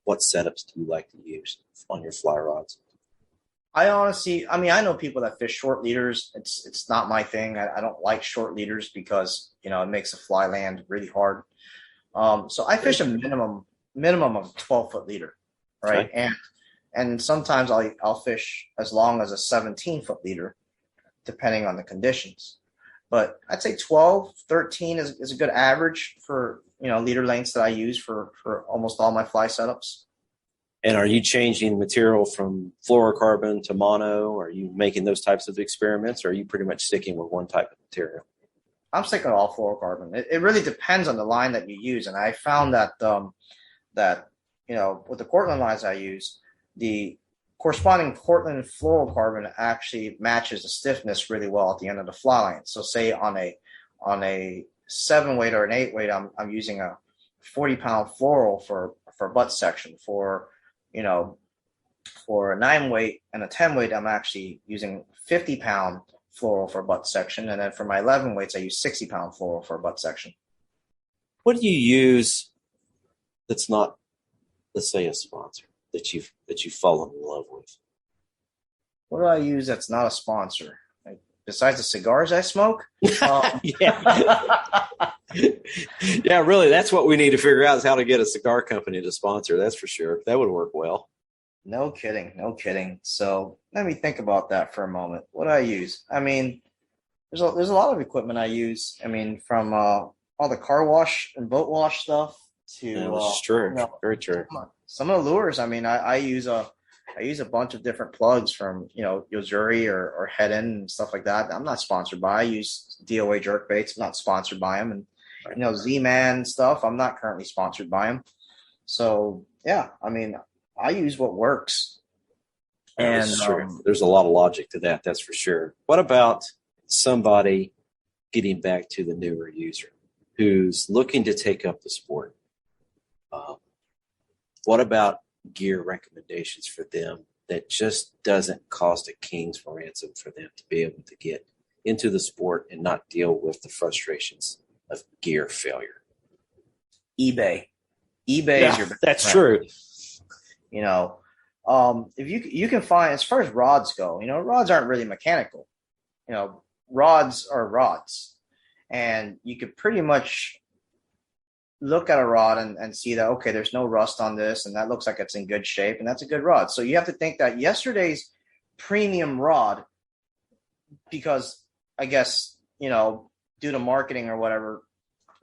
what setups do you like to use on your fly rods? I honestly, I know people that fish short leaders. It's not my thing. I don't like short leaders because, it makes the fly land really hard. So I fish a minimum of 12-foot leader, right? Okay. And sometimes I'll fish as long as a 17-foot leader, depending on the conditions. But I'd say 12, 13 is a good average for, leader lengths that I use for almost all my fly setups. And are you changing material from fluorocarbon to mono? Are you making those types of experiments, or are you pretty much sticking with one type of material? I'm sticking with all fluorocarbon. It really depends on the line that you use. And I found that, with the Cortland lines I use, the corresponding Cortland fluorocarbon actually matches the stiffness really well at the end of the fly line. So say on a 7-weight or an 8-weight, I'm using a 40-pound fluoro for butt section. For a 9-weight and a 10-weight, I'm actually using 50-pound fluoro for butt section. And then for my 11 weights, I use 60-pound fluoro for butt section. What do you use that's not, let's say, a sponsor that you've fallen in love with? What do I use that's not a sponsor? Besides the cigars I smoke? Yeah. Yeah, really, that's what we need to figure out, is how to get a cigar company to sponsor. That's for sure. That would work well. No kidding. So let me think about that for a moment. What do I use? There's a lot of equipment I use. From all the car wash and boat wash stuff to that's true. Very true. Some of the lures. I use a bunch of different plugs from Yozuri or Head In and stuff like that. I'm not sponsored by. I use DOA jerk baits. I'm not sponsored by them. And Z-Man stuff, I'm not currently sponsored by them. So yeah, I use what works. And there's a lot of logic to that. That's for sure. What about somebody getting back to the newer user who's looking to take up the sport? What about gear recommendations for them that just doesn't cost a king's ransom for them to be able to get into the sport and not deal with the frustrations of gear failure? eBay is your best that's friend. True. If you can find, as far as rods go, rods aren't really mechanical. Rods are rods, and you could pretty much look at a rod and see that, okay, there's no rust on this, and that looks like it's in good shape, and that's a good rod. So you have to think that yesterday's premium rod, because I guess, due to marketing or whatever,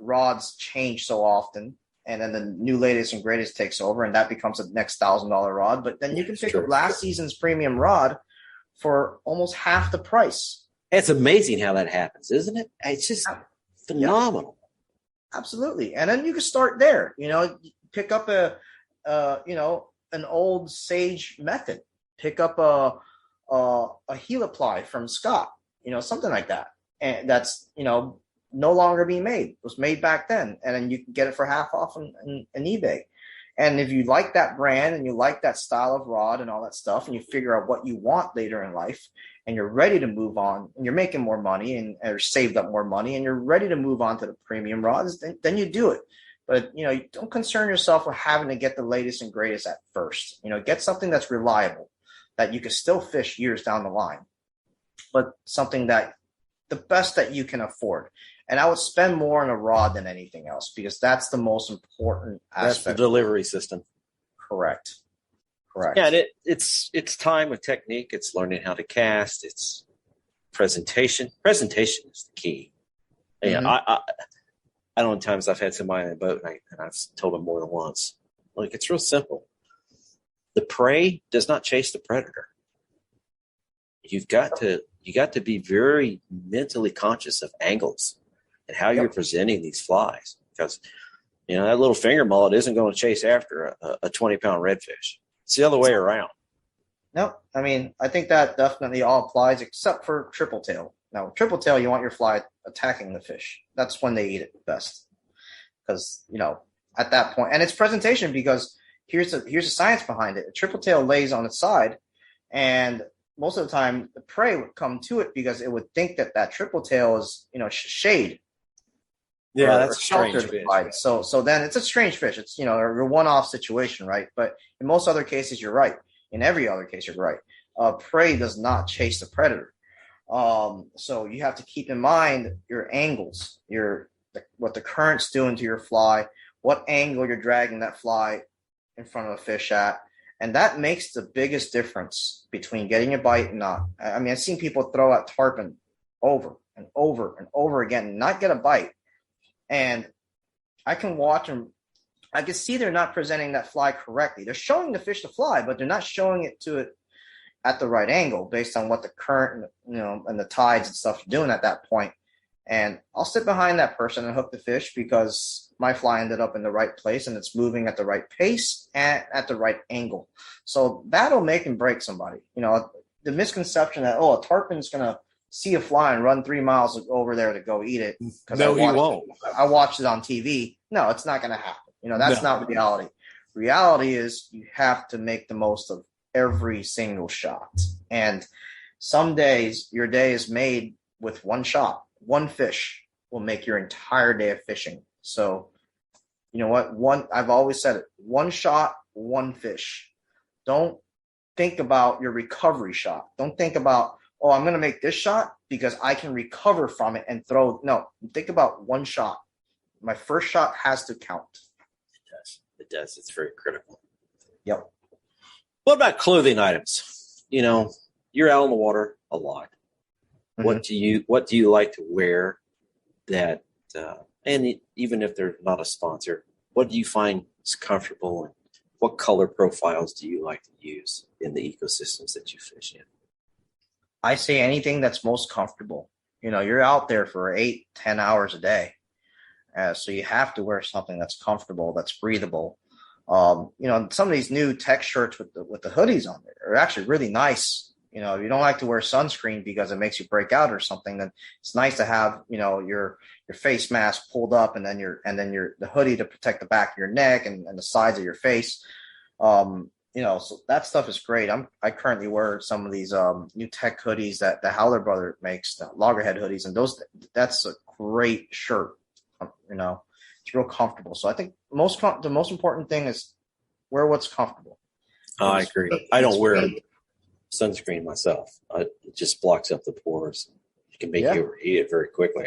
rods change so often, and then the new latest and greatest takes over, and that becomes the next $1,000 rod. But then you can pick up last season's premium rod for almost half the price. It's amazing how that happens, isn't it? It's just phenomenal. Absolutely. And then you can start there, pick up an old Sage method, pick up a Heliply from Scott, something like that. And that's, no longer being made. It was made back then. And then you can get it for half off on eBay. And if you like that brand and you like that style of rod and all that stuff, and you figure out what you want later in life, and you're ready to move on, and you're making more money or saved up more money, and you're ready to move on to the premium rods, then you do it. But, you don't concern yourself with having to get the latest and greatest at first. Get something that's reliable, that you can still fish years down the line, but something that the best that you can afford. And I would spend more on a rod than anything else, because that's the most important aspect. That's the delivery system. Correct. Yeah, and it's time with technique. It's learning how to cast. It's presentation. Presentation is the key. Mm-hmm. I don't know times I've had somebody in a boat and I've told them more than once. Like, it's real simple. The prey does not chase the predator. You got to be very mentally conscious of angles and how you're presenting these flies, because that little finger mullet isn't going to chase after a 20-pound redfish. It's the other way around. No, I mean, I think that definitely all applies except for triple tail. Now, triple tail, you want your fly attacking the fish. That's when they eat it best, because at that point, and it's presentation, because here's the science behind it. A triple tail lays on its side, and most of the time the prey would come to it because it would think that triple tail is shade. Yeah, that's a strange fish. So then it's a strange fish. It's a one-off situation, right? But in most other cases, you're right. In every other case, you're right. Prey does not chase the predator. So you have to keep in mind your angles, what the current's doing to your fly, what angle you're dragging that fly in front of a fish at, and that makes the biggest difference between getting a bite and not. I mean, I've seen people throw out tarpon over and over and over again and not get a bite. And I can watch them. I can see they're not presenting that fly correctly. They're showing the fish the fly, but they're not showing it to it at the right angle based on what the current, and the tides and stuff are doing at that point. And I'll sit behind that person and hook the fish because my fly ended up in the right place and it's moving at the right pace and at the right angle. So that'll make and break somebody. The misconception that, a tarpon's going to see a fly and run 3 miles over there to go eat it. No, he won't. I watched it on TV. No, it's not going to happen. That's not reality. Reality is you have to make the most of every single shot. And some days your day is made with one shot. One fish will make your entire day of fishing. So, I've always said it, one shot, one fish. Don't think about your recovery shot. Don't think about, I'm going to make this shot because I can recover from it and throw. No, think about one shot. My first shot has to count. It does. It's very critical. Yep. What about clothing items? You're out on the water a lot. Mm-hmm. What do you like to wear that, and even if they're not a sponsor, what do you find is comfortable, and what color profiles do you like to use in the ecosystems that you fish in? I say anything that's most comfortable. You're out there for 8-10 hours a day. So you have to wear something that's comfortable, that's breathable. Some of these new tech shirts with the hoodies on there are actually really nice. If you don't like to wear sunscreen because it makes you break out or something, then it's nice to have, your face mask pulled up and then the hoodie to protect the back of your neck and the sides of your face. So that stuff is great. I currently wear some of these new tech hoodies that the Howler brother makes, the loggerhead hoodies, and that's a great shirt. It's real comfortable. So I think the most important thing is wear what's comfortable. I agree. I don't wear sunscreen myself. It just blocks up the pores. It can make you overheat it very quickly.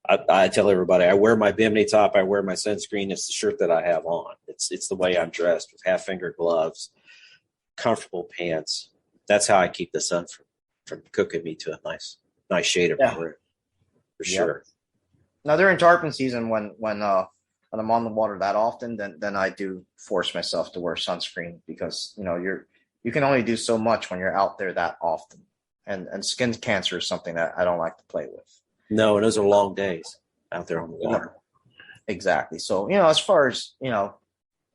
I tell everybody, I wear my bimini top, I wear my sunscreen. It's the shirt that I have on. It's the way I'm dressed, with half-finger gloves, comfortable pants. That's how I keep the sun from cooking me to a nice shade of red, for sure. Now during tarpon season, when I'm on the water that often, then I do force myself to wear sunscreen, because you can only do so much when you're out there that often. And skin cancer is something that I don't like to play with. No, and those are long days out there on the water. Exactly. So, as far as,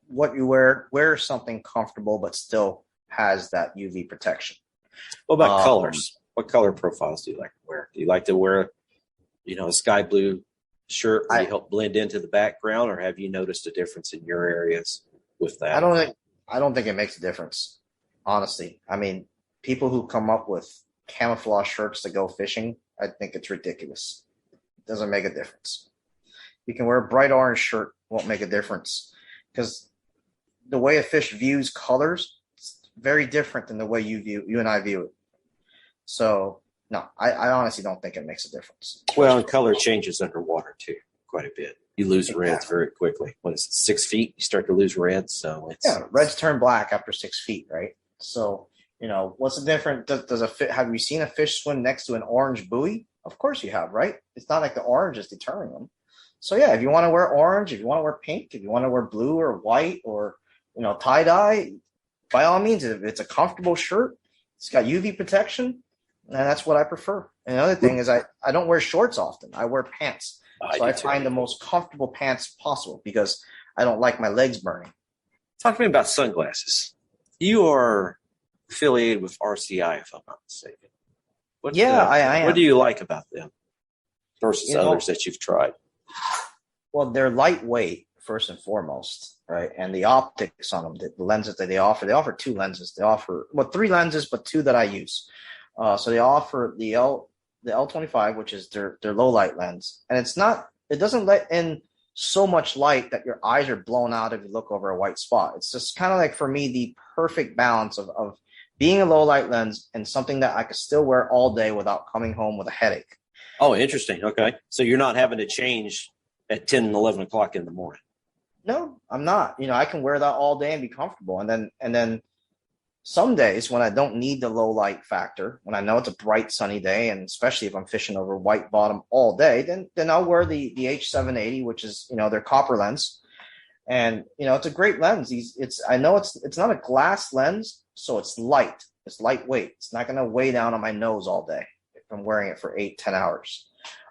what you wear something comfortable but still has that UV protection. What about colors? What color profiles do you like to wear? Do you like to wear, a sky blue shirt where you help blend into the background, or have you noticed a difference in your areas with that? I don't think it makes a difference, honestly. I mean, people who come up with camouflage shirts to go fishing, I think it's ridiculous. It doesn't make a difference. You can wear a bright orange shirt, won't make a difference, because the way a fish views colors is very different than the way you and I view it. So no, I honestly don't think it makes a difference. Well, and color changes underwater too, quite a bit. You lose reds very quickly. What is it, 6 feet? You start to lose reds. So reds turn black after 6 feet, right? So what's the difference? Have you seen a fish swim next to an orange buoy? Of course you have, right? It's not like the orange is deterring them. So yeah, if you want to wear orange, if you want to wear pink, if you want to wear blue or white or tie dye, by all means, if it's a comfortable shirt, it's got UV protection, and that's what I prefer. And the other thing is I don't wear shorts often. I wear pants. So I find the most comfortable pants possible, because I don't like my legs burning. Talk to me about sunglasses. You are affiliated with RCI, if I'm not mistaken. I am. What do you like about them versus others that you've tried? Well, they're lightweight, first and foremost, right? And the optics on them, the lenses that they offer 2 lenses. They offer 3 lenses, but 2 that I use. So they offer the L25, which is their low light lens, and it doesn't let in so much light that your eyes are blown out if you look over a white spot. It's just kind of like, for me, the perfect balance of being a low light lens and something that I could still wear all day without coming home with a headache. Oh, interesting. Okay. So you're not having to change at 10 and 11 o'clock in the morning. No, I'm not. I can wear that all day and be comfortable. And then some days when I don't need the low light factor, when I know it's a bright sunny day, and especially if I'm fishing over white bottom all day, then I'll wear the H780, which is, their copper lens. And, it's a great lens. I know it's not a glass lens, so it's light. It's lightweight. It's not going to weigh down on my nose all day if I'm wearing it for 8-10 hours.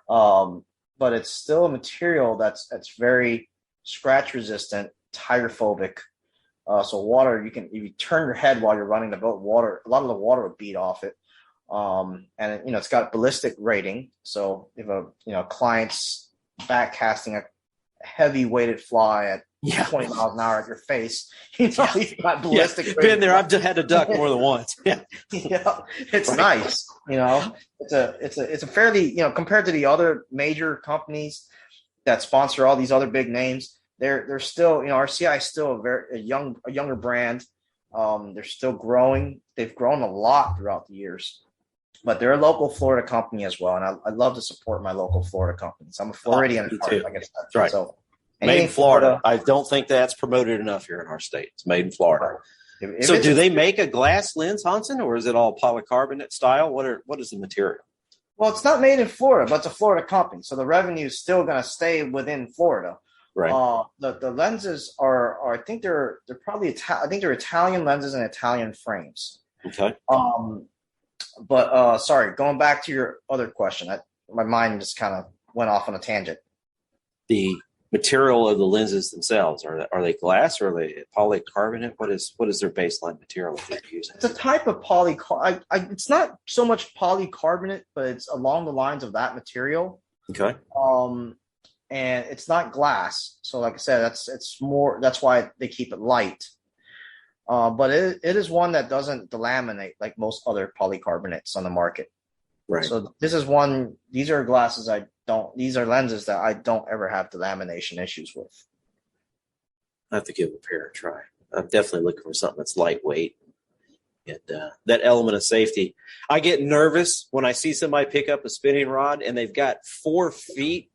But it's still a material that's very scratch resistant, hydrophobic. So water, if you turn your head while you're running the boat, a lot of the water will beat off it. And it's got ballistic rating. So if a client's back casting a heavy weighted fly at 20 miles an hour at your face, you've got ballistic rating. Been there. I've had to duck more than once. Yeah. It's nice. It's a fairly, compared to the other major companies that sponsor all these other big names, they're still, RCI is still a younger brand. They're still growing. They've grown a lot throughout the years, but they're a local Florida company as well. And I love to support my local Florida companies. I'm a Floridian. That's right. So made in Florida. I don't think that's promoted enough here in our state. It's made in Florida. So do they make a glass lens, Honson, or is it all polycarbonate style? What is the material? Well, it's not made in Florida, but it's a Florida company. So the revenue is still going to stay within Florida. Right. The lenses are I think they're probably I think they're Italian lenses and Italian frames. Okay. But sorry, going back to your other question, my mind just kind of went off on a tangent. The material of the lenses themselves, are they glass or are they polycarbonate? What is their baseline material that they're using? It's a type of it's not so much polycarbonate, but it's along the lines of that material. Okay. And it's not glass. So like I said, that's why they keep it light. But it is one that doesn't delaminate like most other polycarbonates on the market. Right. So these are these are lenses that I don't ever have delamination issues with. I have to give a pair a try. I'm definitely looking for something that's lightweight. And that element of safety. I get nervous when I see somebody pick up a spinning rod and they've got 4 feet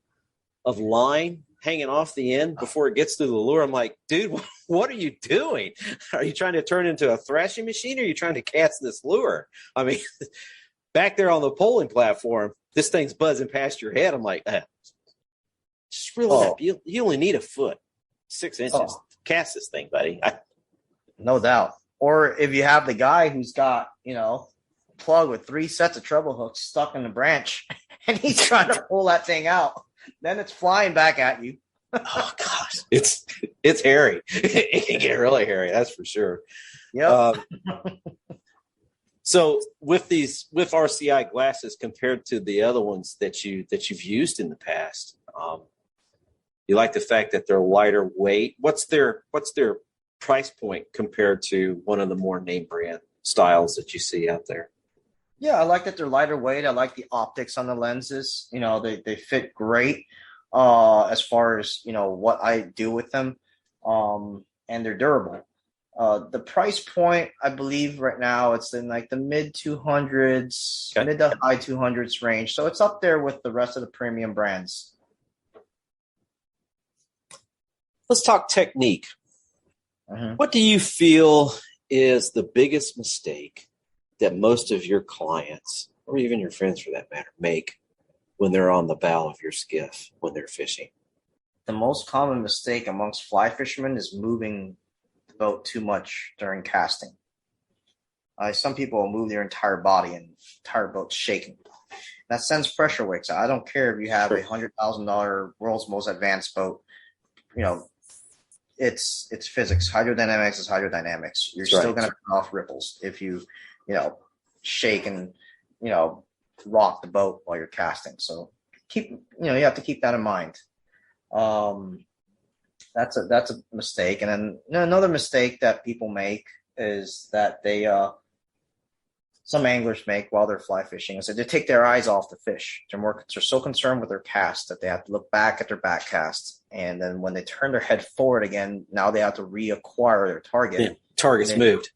of line hanging off the end before it gets to the lure. I'm like, dude, what are you doing? Are you trying to turn into a thrashing machine, or are you trying to cast this lure? I mean, back there on the polling platform, this thing's buzzing past your head. I'm like, just reel it up. You only need a foot, 6 inches. Cast this thing, buddy. No doubt. Or if you have the guy who's got, a plug with 3 sets of treble hooks stuck in the branch and he's trying to pull that thing out, then it's flying back at you. Oh gosh, it's hairy. It can get really hairy, that's for sure. Yeah. So with RCI glasses compared to the other ones that you've used in the past, you like the fact that they're lighter weight. What's their price point compared to one of the more name brand styles that you see out there? Yeah, I like that they're lighter weight. I like the optics on the lenses. They fit great as far as, what I do with them. And they're durable. The price point, I believe right now it's in like the mid 200s, mid to high 200s range. So it's up there with the rest of the premium brands. Let's talk technique. Mm-hmm. What do you feel is the biggest mistake that most of your clients, or even your friends for that matter, make when they're on the bow of your skiff when they're fishing? The most common mistake amongst fly fishermen is moving the boat too much during casting. Some people will move their entire body and entire boat's shaking. That sends pressure wakes out. I don't care if you have a $100,000 world's most advanced boat. It's physics. Hydrodynamics is hydrodynamics. You're still going to cut off ripples if you, shake and, rock the boat while you're casting. So you have to keep that in mind. That's a mistake. And then another mistake that people make is that they, some anglers make while they're fly fishing is that they take their eyes off the fish. They're so concerned with their cast that they have to look back at their back cast. And then when they turn their head forward again, now they have to reacquire their target. Yeah, target's moved.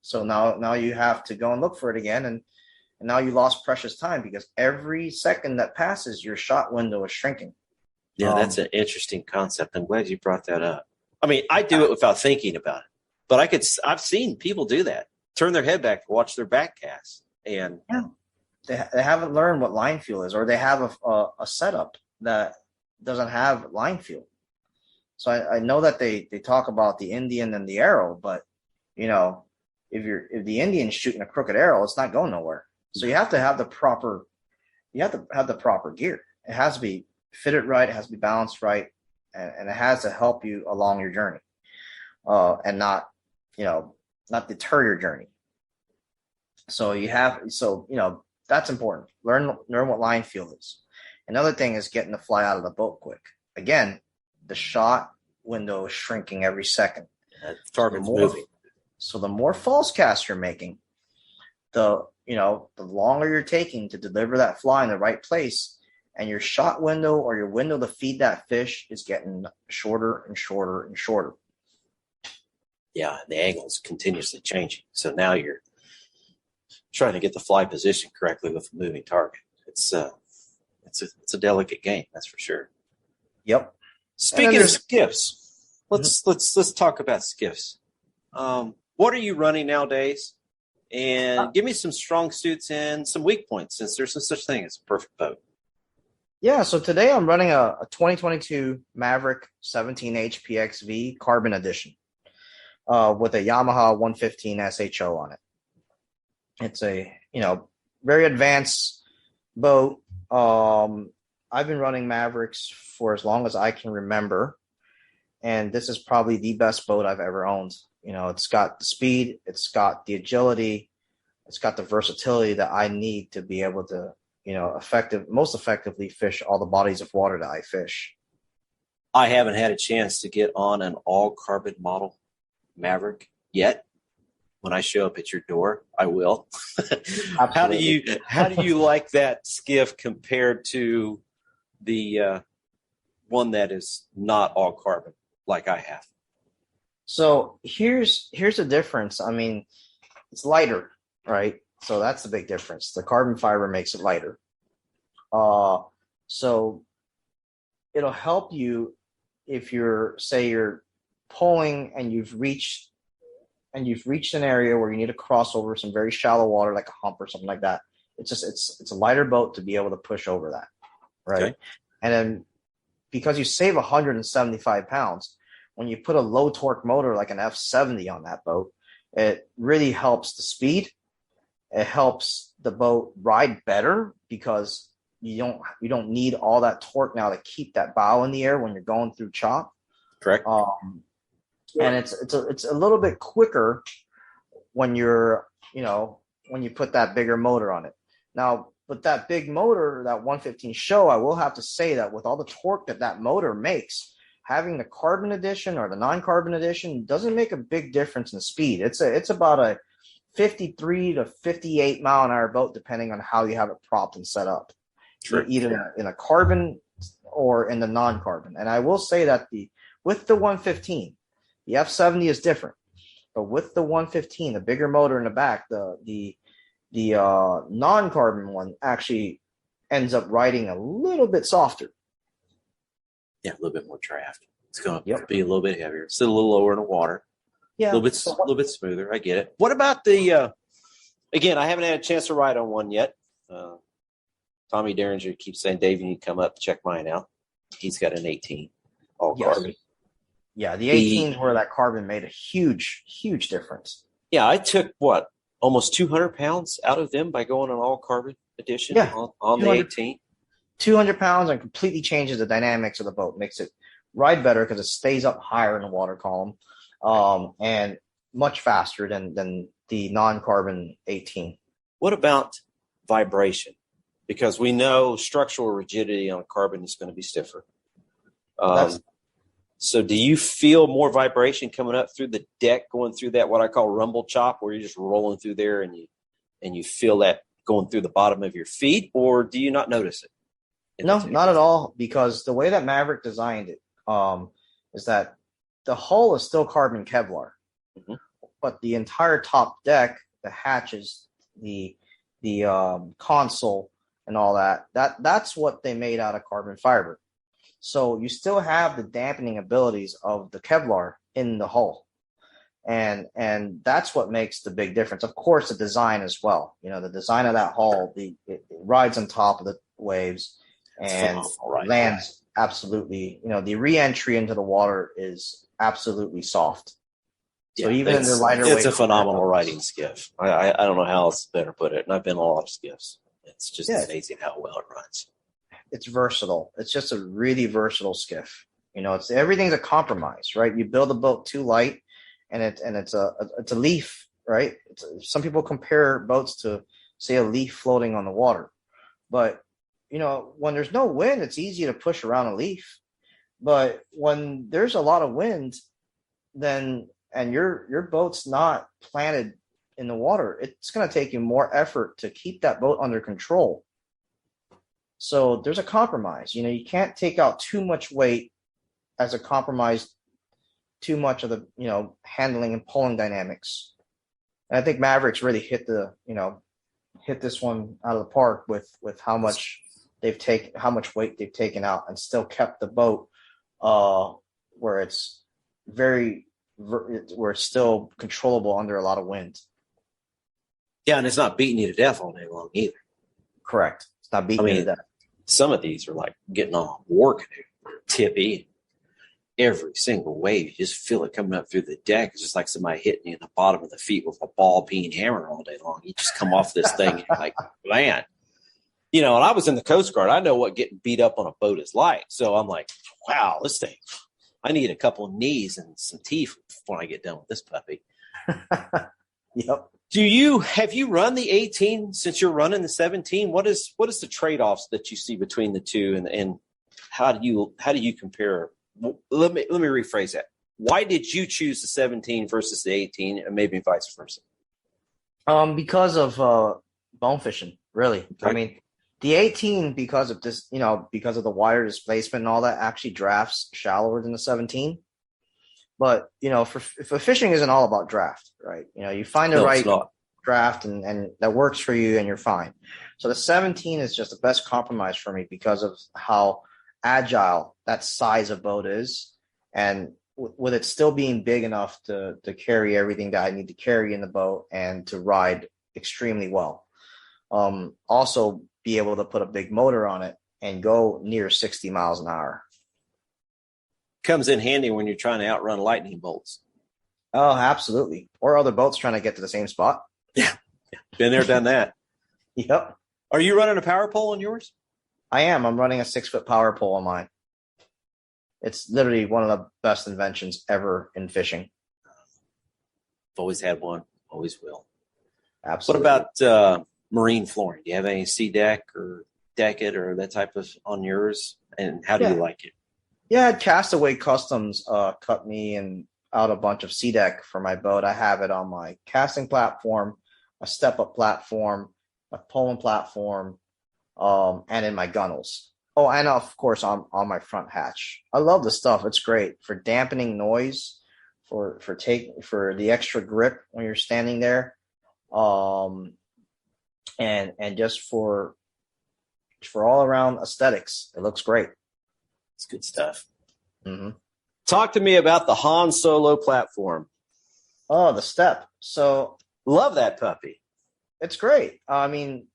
So now you have to go and look for it again. And now you lost precious time because every second that passes, your shot window is shrinking. Yeah, that's an interesting concept. I'm glad you brought that up. I mean, I do it without thinking about it, but I've seen people do that. Turn their head back to watch their back cast. And they haven't learned what line feel is, or they have a setup that doesn't have line feel. So I know that they talk about the Indian and the arrow, but if the Indian's shooting a crooked arrow, it's not going nowhere. So you have to have the proper gear. It has to be fitted right, it has to be balanced right, and it has to help you along your journey. And not deter your journey. So that's important. Learn what line feel is. Another thing is getting the fly out of the boat quick. Again, the shot window is shrinking every second. Target's moving. So the more false casts you're making, the longer you're taking to deliver that fly in the right place, and your shot window or your window to feed that fish is getting shorter and shorter and shorter. Yeah, the angle's continuously changing. So now you're trying to get the fly position correctly with a moving target. It's a delicate game, that's for sure. Yep. Speaking of skiffs, let's talk about skiffs. What are you running nowadays? And give me some strong suits and some weak points, since there's no such thing as a perfect boat. Yeah, so today I'm running a 2022 Maverick 17H PXV Carbon Edition. With a Yamaha 115 SHO on it. It's a, very advanced boat. I've been running Mavericks for as long as I can remember, and this is probably the best boat I've ever owned. It's got the speed, it's got the agility, it's got the versatility that I need to be able to, most effectively fish all the bodies of water that I fish. I haven't had a chance to get on an all carbon model Maverick yet. When I show up at your door, I will. How do you like that skiff compared to the one that is not all carbon like I have? So here's the difference. I mean, it's lighter, right? So that's the big difference. The carbon fiber makes it lighter. So it'll help you if you're pulling and you've reached an area where you need to cross over some very shallow water, like a hump or something like that. It's a lighter boat to be able to push over that, right? Okay. And then because you save 175 pounds, when you put a low torque motor like an F70 on that boat, it really helps the speed. It helps the boat ride better because you don't need all that torque now to keep that bow in the air when you're going through chop. Correct. And it's a little bit quicker when when you put that bigger motor on it. Now, with that big motor, that 115 show, I will have to say that with all the torque that motor makes, having the carbon edition or the non-carbon edition doesn't make a big difference in speed. It's about a 53 to 58 mile an hour boat, depending on how you have it propped and set up. True. Either in a carbon or in the non-carbon. And I will say that with the 115, the F70 is different, but with the 115, the bigger motor in the back, the non-carbon one actually ends up riding a little bit softer. Yeah, a little bit more draft. It's going to be a little bit heavier. Still a little lower in the water. Yeah, a little bit smoother. I get it. What about the? Again, I haven't had a chance to ride on one yet. Tommy Derringer keeps saying, "Dave, you need to come up and check mine out." He's got an 18, all carbon. Yeah, the 18 where that carbon made a huge, huge difference. Yeah, I took almost 200 pounds out of them by going on all carbon edition on the 18. 200 pounds and completely changes the dynamics of the boat, makes it ride better because it stays up higher in the water column, and much faster than the non-carbon 18. What about vibration? Because we know structural rigidity on carbon is going to be stiffer. So do you feel more vibration coming up through the deck, going through that, what I call rumble chop, where you're just rolling through there and you feel that going through the bottom of your feet, or do you not notice it? No, not at all, because the way that Maverick designed it is that the hull is still carbon Kevlar, but the entire top deck, the hatches, the console and all that's what they made out of carbon fiber. So you still have the dampening abilities of the Kevlar in the hull. And that's what makes the big difference. Of course, the design as well. The design of that hull, it rides on top of the waves and lands absolutely. The re-entry into the water is absolutely soft. So even in the lighter weight, it's a phenomenal riding skiff. I don't know how else to better put it. And I've been on a lot of skiffs. It's just amazing how well it runs. It's versatile. It's just a really versatile skiff. Everything's a compromise, right? You build a boat too light, and it's a leaf, right? Some people compare boats to, say, a leaf floating on the water, but when there's no wind, it's easy to push around a leaf. But when there's a lot of wind, and your boat's not planted in the water, it's going to take you more effort to keep that boat under control. So there's a compromise. You can't take out too much weight as a compromise, too much of the, handling and pulling dynamics. And I think Mavericks really hit this one out of the park with how much weight they've taken out and still kept the boat where it's still controllable under a lot of wind. Yeah, and it's not beating you to death all day long either. Correct. It's not beating you to death. Some of these are like getting on a war canoe, tippy. Every single wave, you just feel it coming up through the deck. It's just like somebody hitting you in the bottom of the feet with a ball peen hammer all day long. You just come off this thing and you're like, man. And I was in the Coast Guard. I know what getting beat up on a boat is like. So I'm like, wow, this thing, I need a couple of knees and some teeth when I get done with this puppy. Yep. Have you run the 18 since you're running the 17? What is the trade-offs that you see between the two, and how do you compare? Let me rephrase that. Why did you choose the 17 versus the 18, and maybe vice versa? Because of bone fishing, really. Okay. I mean, the 18, because of this, because of the wider displacement and all that, actually drafts shallower than the 17. But for fishing isn't all about draft, right? You find the right. draft and that works for you and you're fine. So the 17 is just the best compromise for me because of how agile that size of boat is, and with it still being big enough to carry everything that I need to carry in the boat and to ride extremely well. Also be able to put a big motor on it and go near 60 miles an hour. Comes in handy when you're trying to outrun lightning bolts. Oh, absolutely. Or other boats trying to get to the same spot. Yeah. Been there, done that. Yep. Are you running a power pole on yours? I am. I'm running a 6-foot power pole on mine. It's literally one of the best inventions ever in fishing. I've always had one. Always will. Absolutely. What about marine flooring? Do you have any sea deck or deck it or that type of on yours? And how do you like it? Yeah, Castaway Customs cut me and out a bunch of sea deck for my boat. I have it on my casting platform, a step-up platform, a poling platform, and in my gunnels. Oh, and of course on my front hatch. I love the stuff. It's great for dampening noise, for the extra grip when you're standing there, and just for all around aesthetics. It looks great. It's good stuff. Mm-hmm. Talk to me about the Han Solo platform. Oh, the step. So love that puppy. It's great. I mean,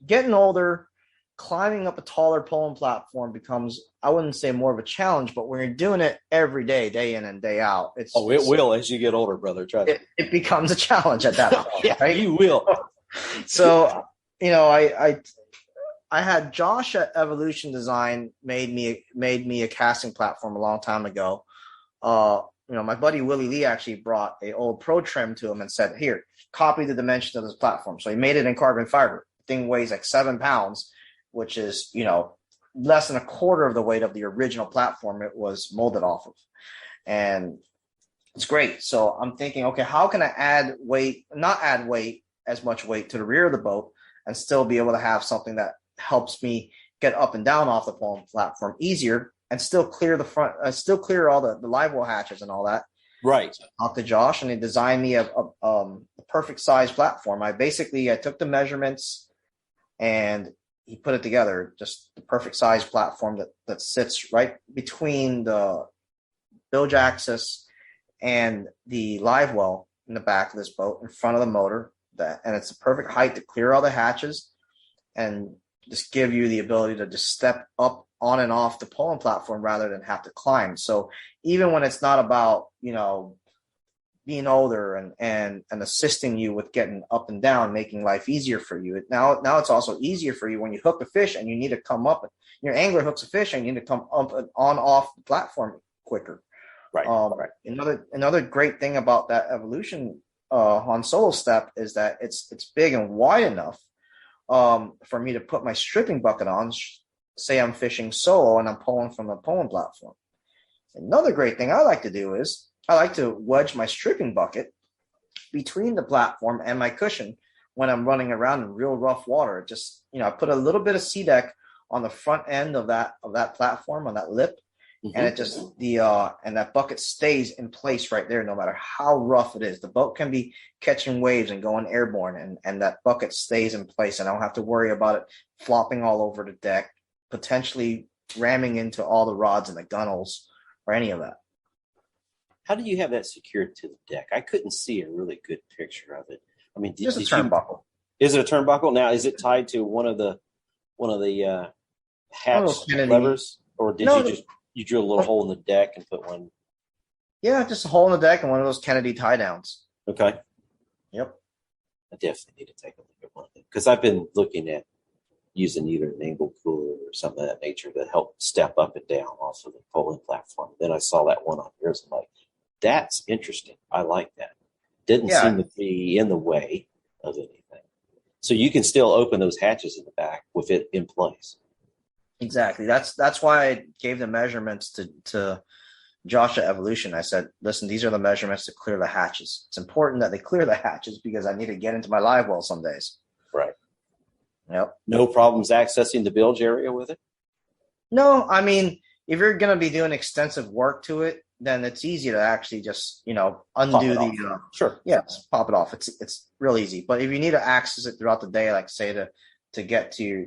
getting older, climbing up a taller poling platform becomes, I wouldn't say more of a challenge, but when you're doing it every day, day in and day out, it will as you get older, brother. Trust me. It becomes a challenge at that point. Yeah, right? You will. So, I had Josh at Evolution Design made me a casting platform a long time ago. My buddy Willie Lee actually brought a old Pro Trim to him and said, "Here, copy the dimensions of this platform." So he made it in carbon fiber. The thing weighs like 7 pounds, which is less than a quarter of the weight of the original platform it was molded off of, and it's great. So I'm thinking, okay, how can I not add as much weight to the rear of the boat, and still be able to have something that helps me get up and down off the poling platform easier, and still clear the front, still clear all the live well hatches and all that. Right. So I talked to Josh, and he designed me a perfect size platform. I took the measurements, and he put it together, just the perfect size platform that sits right between the bilge axis and the live well in the back of this boat, in front of the motor. And it's the perfect height to clear all the hatches and just give you the ability to just step up on and off the poling platform rather than have to climb. So even when it's not about, being older and assisting you with getting up and down, making life easier for you. Now it's also easier for you when you hook a fish and you need to come up. Your angler hooks a fish and you need to come up and on off the platform quicker. Right. Right. Another great thing about that Evolution Han Solo step is that it's big and wide enough for me to put my stripping bucket on. Say I'm fishing solo and I'm pulling from the poling platform. Another great thing I like to do is I like to wedge my stripping bucket between the platform and my cushion when I'm running around in real rough water. Just, I put a little bit of sea deck on the front end of that platform, on that lip. Mm-hmm. And it just and that bucket stays in place right there no matter how rough it is. The boat can be catching waves and going airborne, and that bucket stays in place, and I don't have to worry about it flopping all over the deck, potentially ramming into all the rods and the gunnels or any of that. How do you have that secured to the deck? I couldn't see a really good picture of it. I mean, just a turnbuckle. Is it a turnbuckle? Now, is it tied to one of the hatch levers, or did you drill a little hole in the deck and put one? Yeah, just a hole in the deck and one of those Kennedy tie downs. Okay. Yep. I definitely need to take a look at one of them, because I've been looking at using either an angle cooler or something of that nature to help step up and down off of the poling platform. Then I saw that one on yours. I'm like, that's interesting. I like that. Didn't seem to be in the way of anything. So you can still open those hatches in the back with it in place. Exactly. That's why I gave the measurements to Josh at Evolution. I said, listen, these are the measurements to clear the hatches. It's important that they clear the hatches because I need to get into my live well some days. Right. Yep. No problems accessing the bilge area with it? No, I mean, if you're going to be doing extensive work to it, then it's easy to actually just, undo the sure. Yes, pop it off. It's real easy. But if you need to access it throughout the day, like say to get to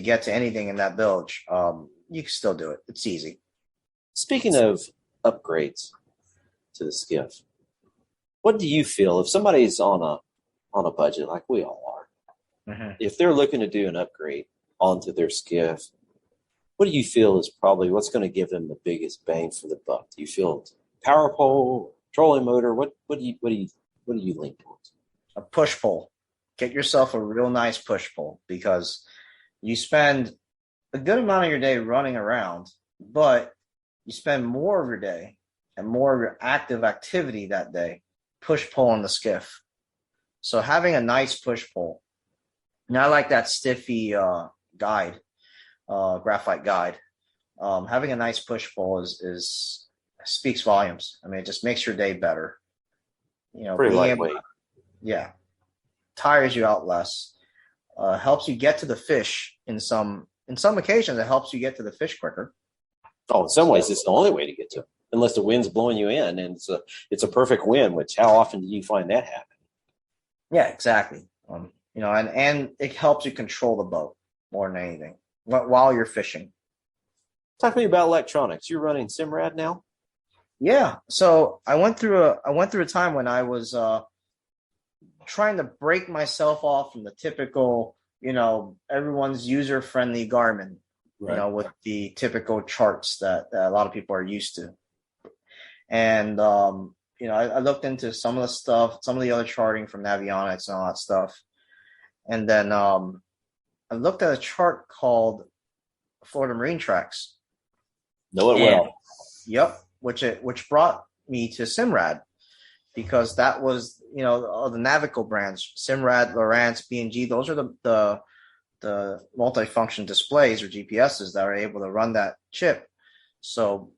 get to anything in that bilge, you can still do it. It's easy. Speaking of upgrades to the skiff, what do you feel if somebody's on a budget like we all are? Mm-hmm. If they're looking to do an upgrade onto their skiff, what do you feel is probably what's going to give them the biggest bang for the buck? Do you feel power pole, trolling motor? What do you lean towards? A push pull. Get yourself a real nice push pull, because you spend a good amount of your day running around, but you spend more of your day and more of your active activity that day push pull on the skiff. So having a nice push pull, not like that stiffy guide, graphite guide. Having a nice push pull is speaks volumes. I mean, it just makes your day better. Pretty lightweight. Tires you out less. Helps you get to the fish in some occasions. It helps you get to the fish quicker. Oh, in some ways, it's the only way to get to it, unless the wind's blowing you in, and it's a perfect wind. Which how often do you find that happen? Yeah, exactly. And it helps you control the boat more than anything while you're fishing. Talk to me about electronics. You're running Simrad now? Yeah. So I went through a time when I was trying to break myself off from the typical, everyone's user-friendly Garmin, right, with the typical charts that a lot of people are used to. And, I looked into some of the stuff, some of the other charting from Navionics and all that stuff. And then I looked at a chart called Florida Marine Tracks. Know it well. Yep, which brought me to Simrad, because that was, the Navico brands, Simrad, Lowrance, B&G. Those are the multifunction displays or GPSs that are able to run that chip. So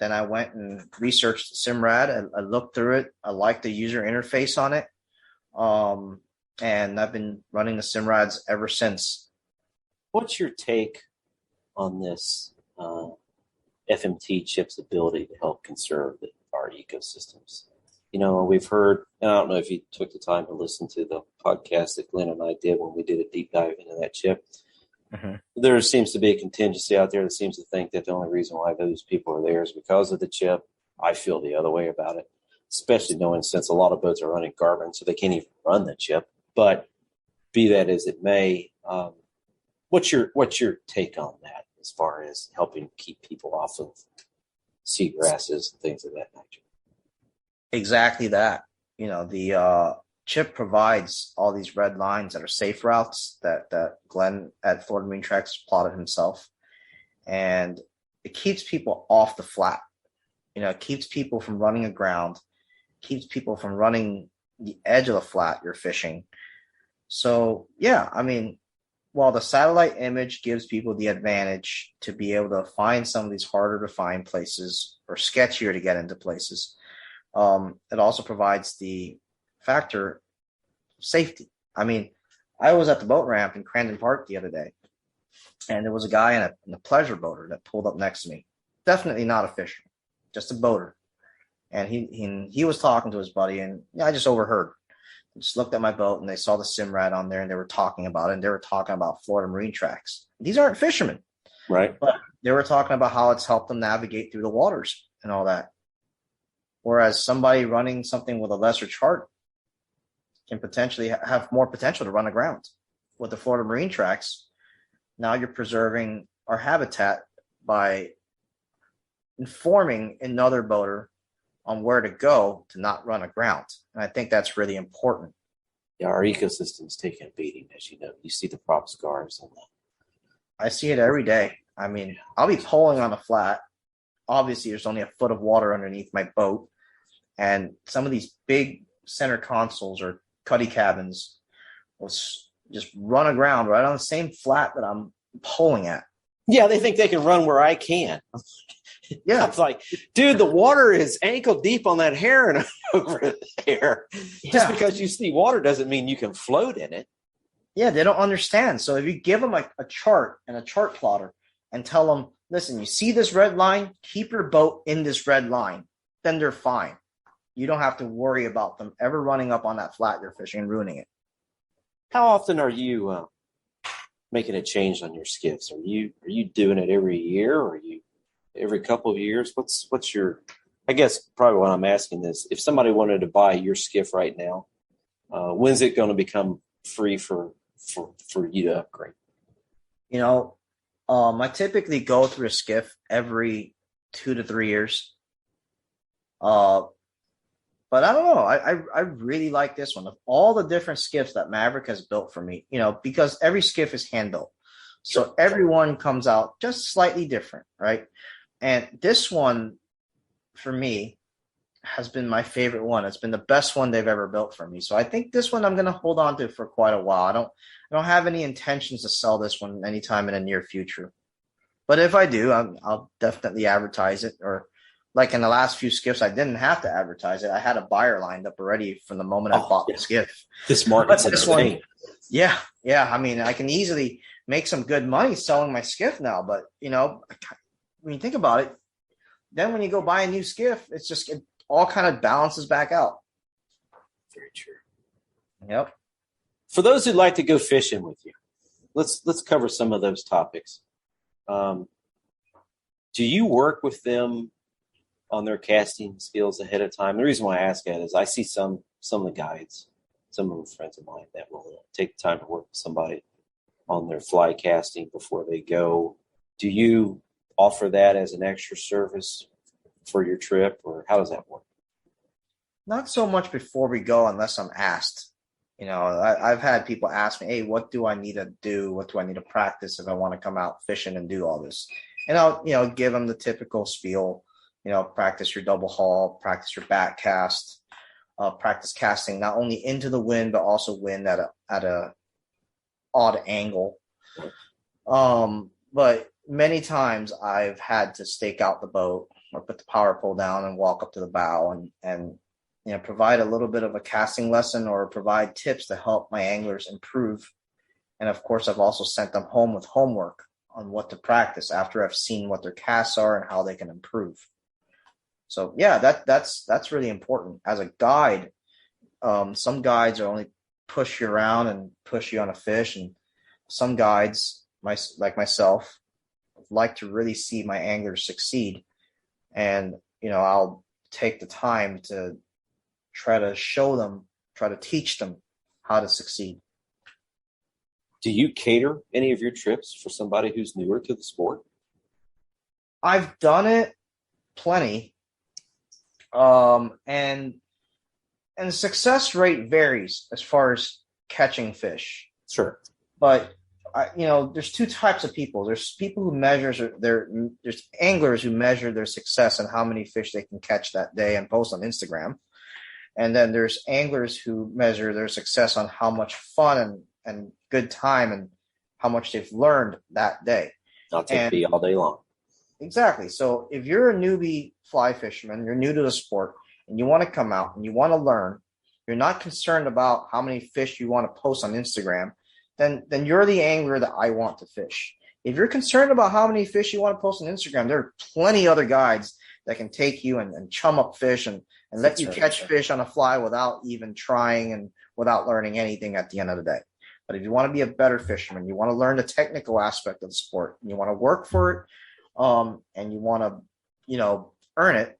then I went and researched Simrad. I looked through it. I liked the user interface on it. And I've been running the Simrads ever since. What's your take on this FMT chip's ability to help conserve our ecosystems? We've heard, and I don't know if you took the time to listen to the podcast that Glenn and I did when we did a deep dive into that chip. Mm-hmm. There seems to be a contingency out there that seems to think that the only reason why those people are there is because of the chip. I feel the other way about it, especially knowing since a lot of boats are running Garmin, so they can't even run the chip. But be that as it may, what's your take on that as far as helping keep people off of seagrasses and things of that nature? Exactly that. The chip provides all these red lines that are safe routes that Glenn at Florida Marine Tracks plotted himself. And it keeps people off the flat. It keeps people from running aground, keeps people from running the edge of the flat you're fishing. So, yeah, I mean, while the satellite image gives people the advantage to be able to find some of these harder to find places or sketchier to get into places, it also provides the factor of safety. I mean, I was at the boat ramp in Crandon Park the other day, and there was a guy in a pleasure boater that pulled up next to me. Definitely not a fisherman, just a boater. And he was talking to his buddy, and I just overheard. I just looked at my boat, and they saw the Simrad on there, and they were talking about it, and they were talking about Florida Marine Tracks. These aren't fishermen. Right. But they were talking about how it's helped them navigate through the waters and all that. Whereas somebody running something with a lesser chart can potentially have more potential to run aground. With the Florida Marine Tracks, now you're preserving our habitat by informing another boater on where to go to not run aground. And I think that's really important. Yeah, our ecosystem's taking a beating, as you know. You see the prop scars and I see it every day. I mean, I'll be pulling on a flat. Obviously, there's only a foot of water underneath my boat. And some of these big center consoles or cuddy cabins will just run aground right on the same flat that I'm pulling at. Yeah, they think they can run where I can. Yeah, it's like, dude, the water is ankle deep on that heron over there. Yeah. Just because you see water doesn't mean you can float in it. Yeah, they don't understand. So if you give them a chart and a chart plotter and tell them listen, you see this red line, keep your boat in this red line. Then they're fine. You don't have to worry about them ever running up on that flat you're fishing and ruining it. How often are you making a change on your skiffs? Are you doing it every year, or are you every couple of years? What's your? I guess probably what I'm asking is, if somebody wanted to buy your skiff right now, when's it going to become free for you to upgrade? I typically go through a skiff every 2 to 3 years. But I don't know. I really like this one. Of all the different skiffs that Maverick has built for me, because every skiff is hand built. So everyone comes out just slightly different, right? And this one, for me, has been my favorite one. It's been the best one they've ever built for me. So I think this one I'm going to hold on to for quite a while. I don't have any intentions to sell this one anytime in the near future. But if I do, I'll definitely advertise it. Or like in the last few skiffs, I didn't have to advertise it. I had a buyer lined up already from the moment I bought the skiff. This market's insane. Yeah. I mean, I can easily make some good money selling my skiff now. But, when you think about it, then when you go buy a new skiff, it all kind of balances back out. Very true. Yep. For those who'd like to go fishing with you, let's cover some of those topics. Do you work with them on their casting skills ahead of time? The reason why I ask that is I see some of the guides, some of the friends of mine that will take the time to work with somebody on their fly casting before they go. Do you offer that as an extra service for your trip, or how does that work? Not so much before we go unless I'm asked. I've had people ask me, hey, what do I need to do? What do I need to practice if I want to come out fishing and do all this? And I'll, give them the typical spiel, practice your double haul, practice your back cast, practice casting not only into the wind, but also wind at a odd angle. But many times I've had to stake out the boat or put the power pole down and walk up to the bow and provide a little bit of a casting lesson or provide tips to help my anglers improve. And of course, I've also sent them home with homework on what to practice after I've seen what their casts are and how they can improve. So yeah, that's really important. As a guide, some guides are only push you around and push you on a fish, and some guides, like myself, like to really see my anglers succeed. And I'll take the time to try to show them, try to teach them how to succeed. Do you cater any of your trips for somebody who's newer to the sport? I've done it plenty. And the success rate varies as far as catching fish. Sure. But there's two types of people. There's people who there's anglers who measure their success and how many fish they can catch that day and post on Instagram. And then there's anglers who measure their success on how much fun and good time and how much they've learned that day. I'll take B all day long. Exactly. So if you're a newbie fly fisherman, you're new to the sport, and you want to come out and you want to learn, you're not concerned about how many fish you want to post on Instagram, then you're the angler that I want to fish. If you're concerned about how many fish you want to post on Instagram, there are plenty other guides that can take you and chum up fish and let you catch fish on a fly without even trying and without learning anything at the end of the day. But if you want to be a better fisherman, you want to learn the technical aspect of the sport, and you want to work for it, and you want to, earn it,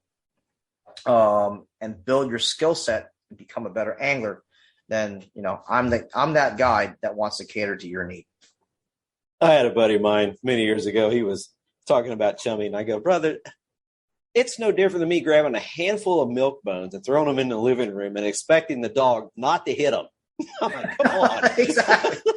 and build your skill set and become a better angler, then, I'm that guy that wants to cater to your need. I had a buddy of mine many years ago. He was talking about chumming, and I go, brother, it's no different than me grabbing a handful of milk bones and throwing them in the living room and expecting the dog not to hit them. I'm like, come on. Exactly.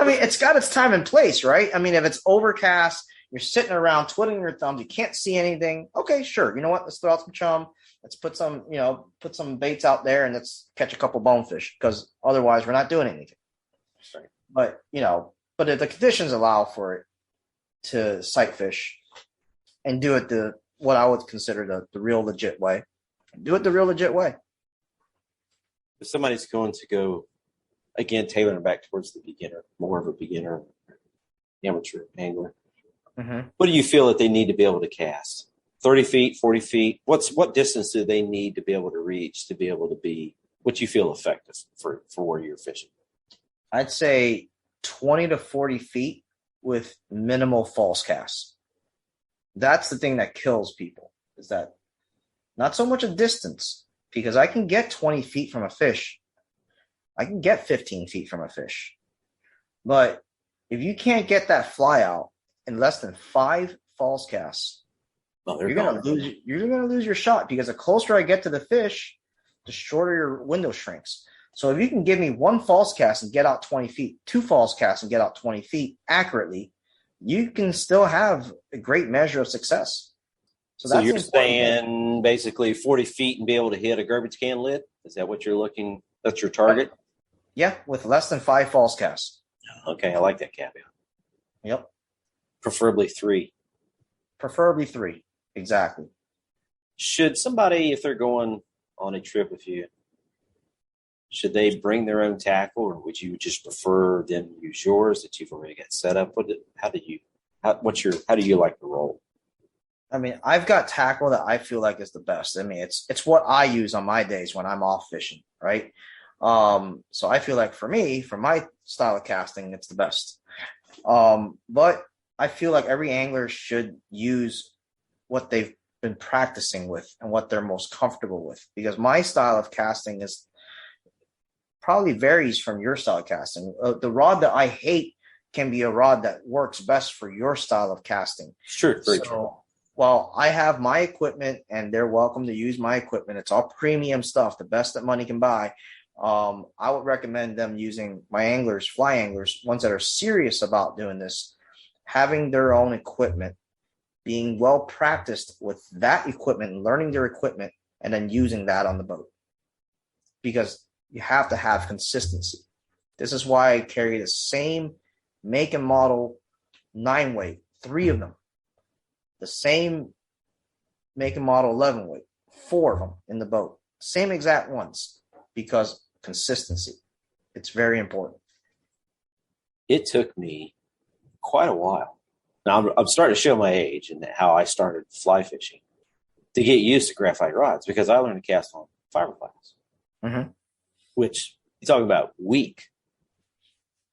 I mean, it's got its time and place, right? I mean, if it's overcast, you're sitting around twiddling your thumbs, you can't see anything. Okay, sure. You know what? Let's throw out some chum. Let's put some baits out there and let's catch a couple bonefish, because otherwise we're not doing anything. Right. But if the conditions allow for it to sight fish and do it what I would consider the real legit way, do it the real legit way. If somebody's going to go, again, tailoring back towards the beginner, more of a beginner, amateur angler, Mm-hmm. What do you feel that they need to be able to cast? 30 feet, 40 feet? What distance do they need to be able to reach to be able to be what you feel effective for where you're fishing? I'd say 20 to 40 feet with minimal false casts. That's the thing that kills people, is that not so much a distance, because I can get 20 feet from a fish. I can get 15 feet from a fish. But if you can't get that fly out in less than 5 false casts, you're gonna lose your shot, because the closer I get to the fish, the shorter your window shrinks. So if you can give me 1 false cast and get out 20 feet, 2 false casts and get out 20 feet accurately, you can still have a great measure of success. So you're saying basically 40 feet and be able to hit a garbage can lid? Is that what you're looking? That's your target? Yeah, with less than 5 false casts. Okay, I like that caveat. Yep. Preferably 3. Preferably 3. Exactly. Should somebody, if they're going on a trip with you, should they bring their own tackle, or would you just prefer them use yours that you've already got set up? How do you like to roll? I mean, I've got tackle that I feel like is the best. I mean, it's what I use on my days when I'm off fishing, right? So I feel like for me, for my style of casting, it's the best. But I feel like every angler should use what they've been practicing with and what they're most comfortable with, because my style of casting is probably varies from your style of casting. The rod that I hate can be a rod that works best for your style of casting. Sure, very true. Well, I have my equipment, and they're welcome to use my equipment. It's all premium stuff, the best that money can buy. I would recommend them using my anglers, fly anglers, ones that are serious about doing this, having their own equipment, being well practiced with that equipment, learning their equipment, and then using that on the boat. Because you have to have consistency. This is why I carry the same make and model 9-weight, 3 of them. The same make and model 11-weight, 4 of them in the boat. Same exact ones, because consistency. It's very important. It took me quite a while. Now I'm starting to show my age and how I started fly fishing to get used to graphite rods, because I learned to cast on fiberglass, which you're talking about weak.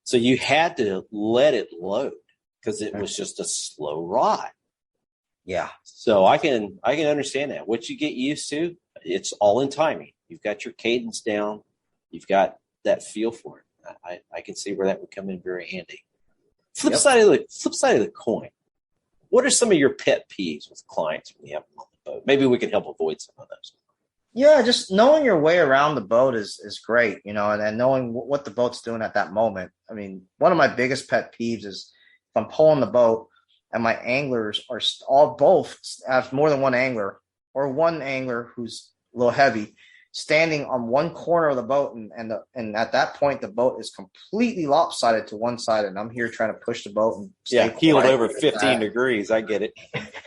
So you had to let it load because it was just a slow rod. Yeah. So I can understand that. What you get used to, it's all in timing. You've got your cadence down. You've got that feel for it. I can see where that would come in very handy. Flip side of the coin. What are some of your pet peeves with clients when you have them on the boat? Maybe we can help avoid some of those. Yeah, just knowing your way around the boat is great, and knowing what the boat's doing at that moment. I mean, one of my biggest pet peeves is if I'm pulling the boat and my anglers are both have more than one angler, or one angler who's a little heavy, standing on one corner of the boat, and at that point the boat is completely lopsided to one side, and I'm here trying to push the boat and heeled over 15 degrees. I get it.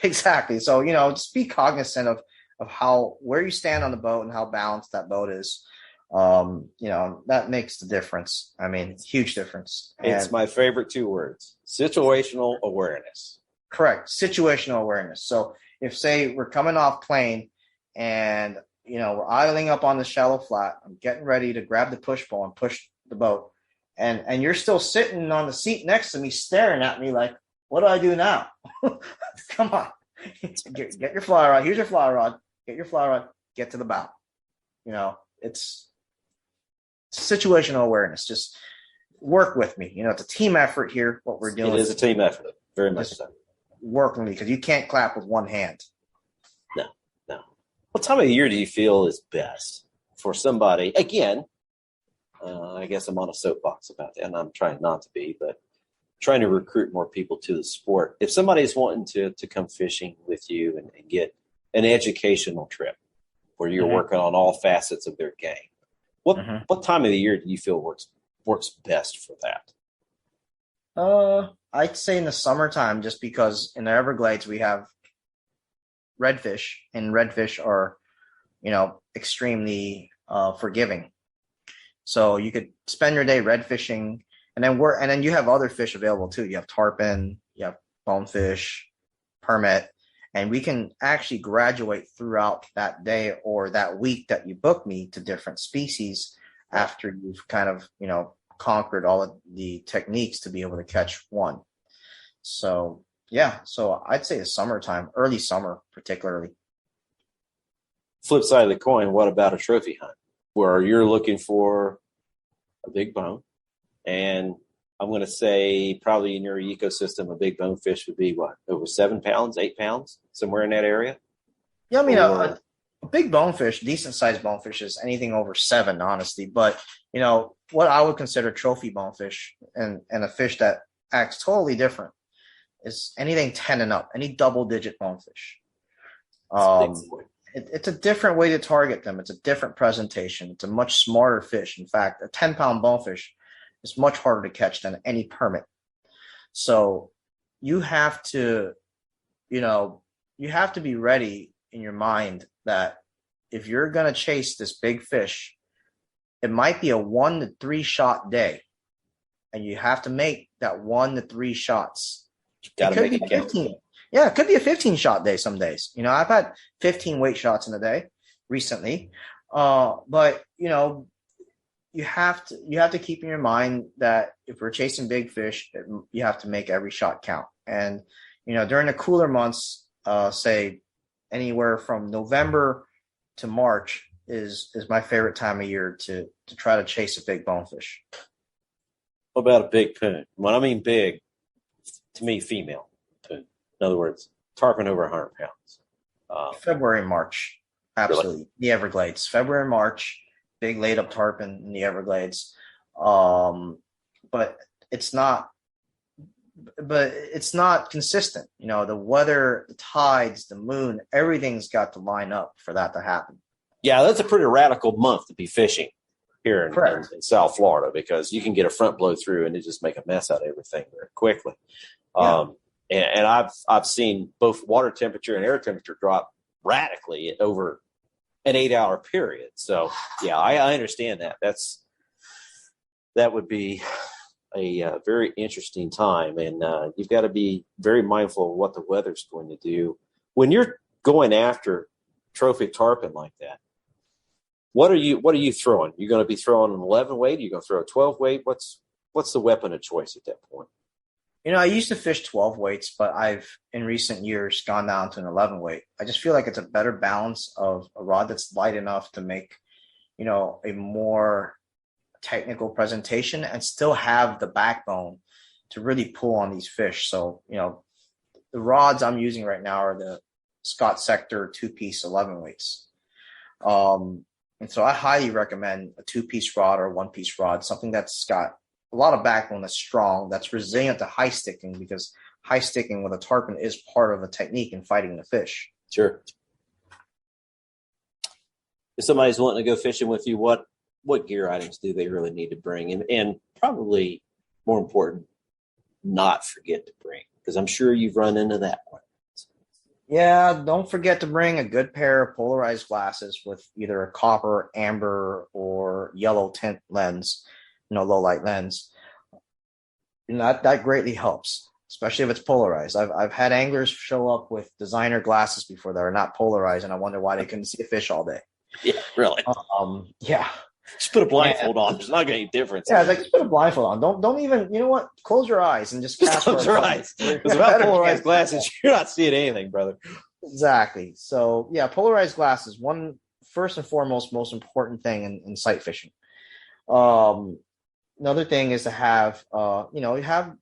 Exactly. So just be cognizant of where you stand on the boat and how balanced that boat is. That makes the difference. I mean, huge difference. It's my favorite 2 words: situational awareness. Correct. Situational awareness. So if, say, we're coming off plane and we're idling up on the shallow flat, I'm getting ready to grab the push pole and push the boat, and you're still sitting on the seat next to me staring at me like, what do I do now? Come on. Get your fly rod. Here's your fly rod. Get your fly rod. Get to the bow. It's situational awareness. Just work with me. It's a team effort here, what we're doing. It is a team effort. Very much so. Work with me, because you can't clap with one hand. No. What time of the year do you feel is best for somebody? Again, I guess I'm on a soapbox about that, and I'm trying not to be, but trying to recruit more people to the sport. If somebody's wanting to come fishing with you and get an educational trip where you're working on all facets of their game, what time of the year do you feel works best for that? I'd say in the summertime, just because in the Everglades we have redfish, and redfish are, extremely forgiving. So you could spend your day redfishing, and then you have other fish available too. You have tarpon, you have bonefish, permit, and we can actually graduate throughout that day or that week that you book me to different species after you've kind of, conquered all of the techniques to be able to catch one. So, yeah, so I'd say the summertime, early summer particularly. Flip side of the coin, what about a trophy hunt where you're looking for a big bone? And I'm going to say probably in your ecosystem, a big bonefish would be what, over 7 pounds, 8 pounds, somewhere in that area? Yeah, I mean, a big bonefish, decent sized bonefish is anything over 7, honestly. But, what I would consider trophy bonefish and a fish that acts totally different is anything 10 and up, any double digit bonefish. It's a different way to target them. It's a different presentation. It's a much smarter fish. In fact, a 10-pound bonefish is much harder to catch than any permit. So you have to, be ready in your mind that if you're going to chase this big fish, it might be a 1 to 3 shot day, and you have to make that 1 to 3 shots. Got to make it count. 15. Yeah, it could be a 15-shot day some days. I've had 15 weight shots in a day recently. But you have to keep in your mind that if we're chasing big fish, you have to make every shot count. And during the cooler months, say anywhere from November to March is my favorite time of year to try to chase a big bonefish. What about a big poon? When I mean big, to me, female poon. In other words, tarpon over 100 pounds. February and March. Absolutely. Really? The Everglades. February and March, big laid up tarpon in the Everglades. But it's not consistent. The weather, the tides, the moon, everything's got to line up for that to happen. Yeah, that's a pretty radical month to be fishing here in South Florida, because you can get a front blow through and it just make a mess out of everything very quickly. Yeah. And I've seen both water temperature and air temperature drop radically over an 8-hour period. So yeah, I understand that. That would be a very interesting time, and you've got to be very mindful of what the weather's going to do when you're going after trophy tarpon like that. What are you throwing? You're going to be throwing an 11 weight? Are you going to throw a 12 weight? What's the weapon of choice at that point? I used to fish 12 weights, but I've in recent years gone down to an 11 weight. I just feel like it's a better balance of a rod that's light enough to make, a more technical presentation and still have the backbone to really pull on these fish. So, the rods I'm using right now are the Scott Sector 2-piece 11 weights. And so I highly recommend a 2-piece rod or a 1-piece rod, something that's got a lot of backbone, that's strong, that's resilient to high sticking, because high sticking with a tarpon is part of a technique in fighting the fish. Sure. If somebody's wanting to go fishing with you, what gear items do they really need to bring? And probably more important, not forget to bring, because I'm sure you've run into that one. Yeah, don't forget to bring a good pair of polarized glasses with either a copper, amber, or yellow tint lens, low light lens. That greatly helps, especially if it's polarized. I've had anglers show up with designer glasses before that are not polarized, and I wonder why they couldn't see a fish all day. Yeah, really. Yeah. Just put a blindfold on. There's not going to be any difference. Yeah, it's like just put a blindfold on. Don't even, close your eyes and just close your eyes. Because without polarized glasses, you're not seeing anything, brother. Exactly. So yeah, polarized glasses, first and foremost, most important thing in sight fishing. Another thing is to have, you have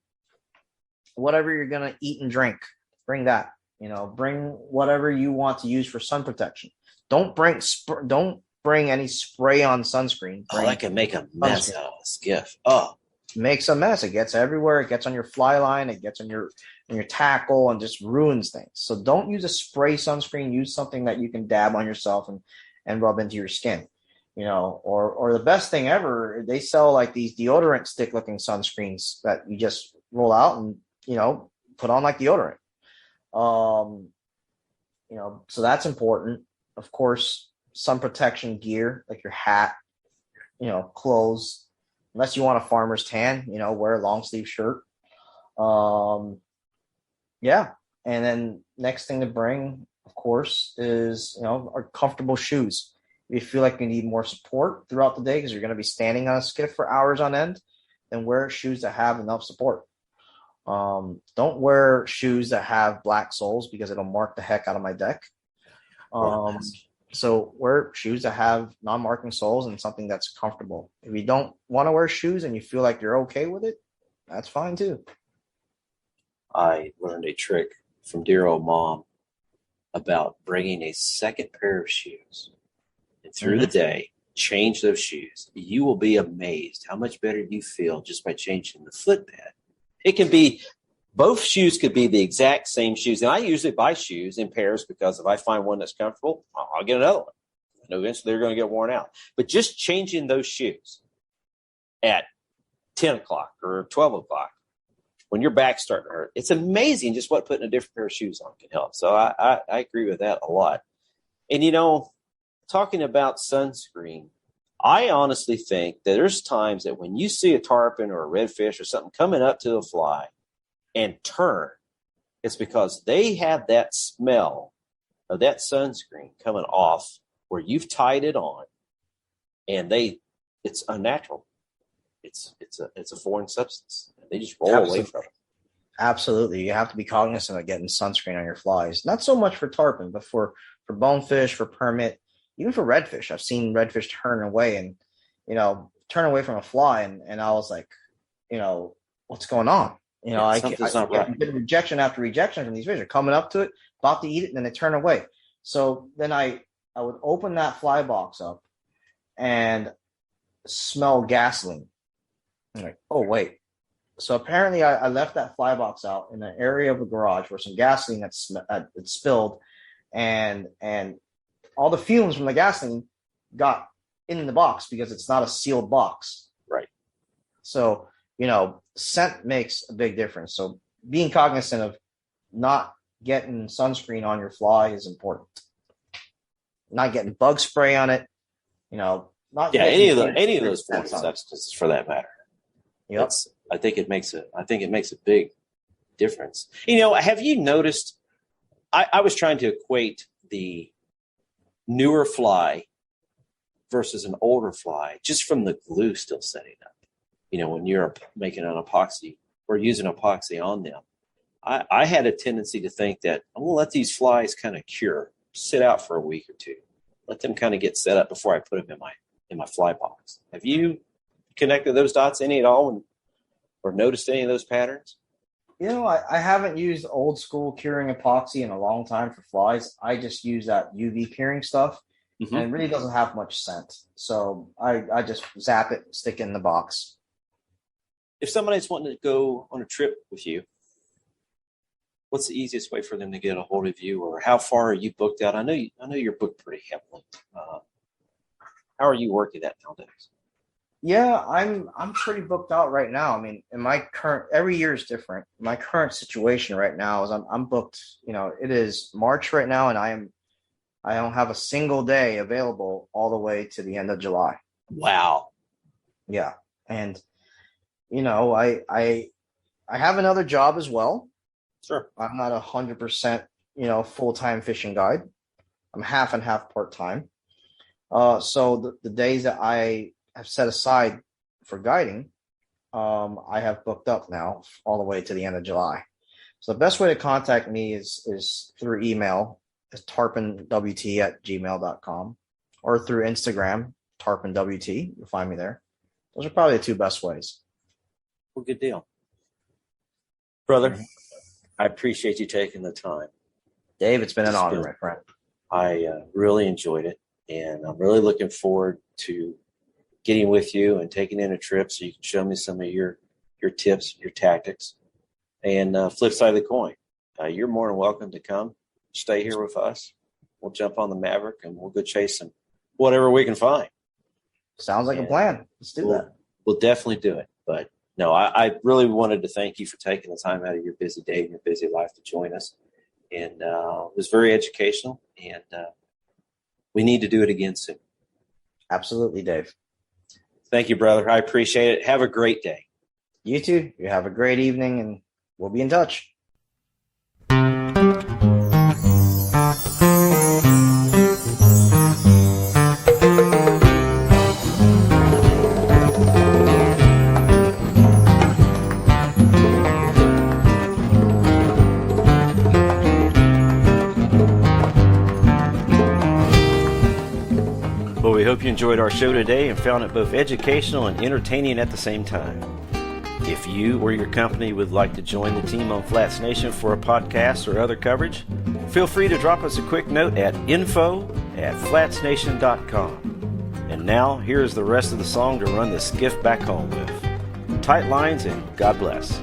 whatever you're going to eat and drink. Bring that. Bring whatever you want to use for sun protection. Don't bring any spray on sunscreen. That can make a mess out of a skiff. Oh, it makes a mess. It gets everywhere. It gets on your fly line. It gets on your tackle and just ruins things. So don't use a spray sunscreen. Use something that you can dab on yourself and rub into your skin. Or the best thing ever, they sell like these deodorant stick looking sunscreens that you just roll out and, put on like deodorant. So that's important. Of course, sun protection gear, like your hat, clothes, unless you want a farmer's tan, wear a long sleeve shirt. Yeah. And then next thing to bring, of course, is, our comfortable shoes. If you feel like you need more support throughout the day because you're going to be standing on a skiff for hours on end, then wear shoes that have enough support. Don't wear shoes that have black soles because it'll mark the heck out of my deck. So wear shoes that have non-marking soles and something that's comfortable. If you don't want to wear shoes and you feel like you're okay with it, that's fine too. I learned a trick from dear old mom about bringing a second pair of shoes. And through the day, change those shoes. You will be amazed how much better you feel just by changing the footbed. It can be, both shoes could be the exact same shoes. And I usually buy shoes in pairs because if I find one that's comfortable, I'll get another one. I know eventually they're going to get worn out. But just changing those shoes at 10 o'clock or 12 o'clock, when your back's starting to hurt, it's amazing just what putting a different pair of shoes on can help. So I agree with that a lot. And, talking about sunscreen, I honestly think that there's times that when you see a tarpon or a redfish or something coming up to a fly and turn, it's because they have that smell of that sunscreen coming off where you've tied it on, and it's unnatural. It's a foreign substance. They just roll away from it. Absolutely. You have to be cognizant of getting sunscreen on your flies. Not so much for tarpon, but for bonefish, for permit, even for redfish. I've seen redfish turn away and, turn away from a fly. And I was like, what's going on? Something's not right. Get rejection after rejection from these fish. They're coming up to it, about to eat it, and then they turn away. So then I would open that fly box up and smell gasoline. I'm like, oh, wait. So apparently I left that fly box out in an area of the garage where some gasoline had spilled, and all the fumes from the gasoline got in the box because it's not a sealed box. Right. So, scent makes a big difference. So being cognizant of not getting sunscreen on your fly is important. Not getting bug spray on it, not any of those foreign substances for that matter. Yep. I think it makes a big difference. Have you noticed? I was trying to equate the newer fly versus an older fly just from the glue still setting up. When you're making an epoxy or using epoxy on them, I had a tendency to think that I'm going to let these flies kind of cure, sit out for a week or two, let them kind of get set up before I put them in my fly box. Have you connected those dots any at all or noticed any of those patterns? I haven't used old school curing epoxy in a long time for flies. I just use that UV curing stuff, and it really doesn't have much scent. So I just zap it, stick it in the box. If somebody's wanting to go on a trip with you, what's the easiest way for them to get a hold of you, or how far are you booked out? I know you're booked pretty heavily. How are you working that nowadays? Yeah, I'm pretty booked out right now. I mean, in my every year is different. My current situation right now is I'm booked. It is March right now, and I don't have a single day available all the way to the end of July. Wow. Yeah, and I have another job as well. Sure. I'm not 100%, full-time fishing guide. I'm half and half part-time. So the days that I have set aside for guiding, I have booked up now all the way to the end of July. So the best way to contact me is through email, is tarponwt@gmail.com, or through Instagram, tarponwt. You'll find me there. Those are probably the two best ways. Well, good deal. Brother, I appreciate you taking the time. Dave, it's been an honor, my friend. I really enjoyed it, and I'm really looking forward to getting with you and taking in a trip so you can show me some of your tips, your tactics. And flip side of the coin, you're more than welcome to come stay here with us. We'll jump on the Maverick and we'll go chase some whatever we can find. Sounds like a plan. Let's do that. We'll definitely do it. But no, I really wanted to thank you for taking the time out of your busy day and your busy life to join us. And it was very educational, and we need to do it again soon. Absolutely, Dave. Thank you, brother. I appreciate it. Have a great day. You too. You have a great evening, and we'll be in touch. hope you enjoyed our show today and found it both educational and entertaining at the same time. If you or your company would like to join the team on Flats Nation for a podcast or other coverage, feel free to drop us a quick note at info@flatsnation.com. And now, here's the rest of the song to run the skiff back home with. Tight lines and God bless.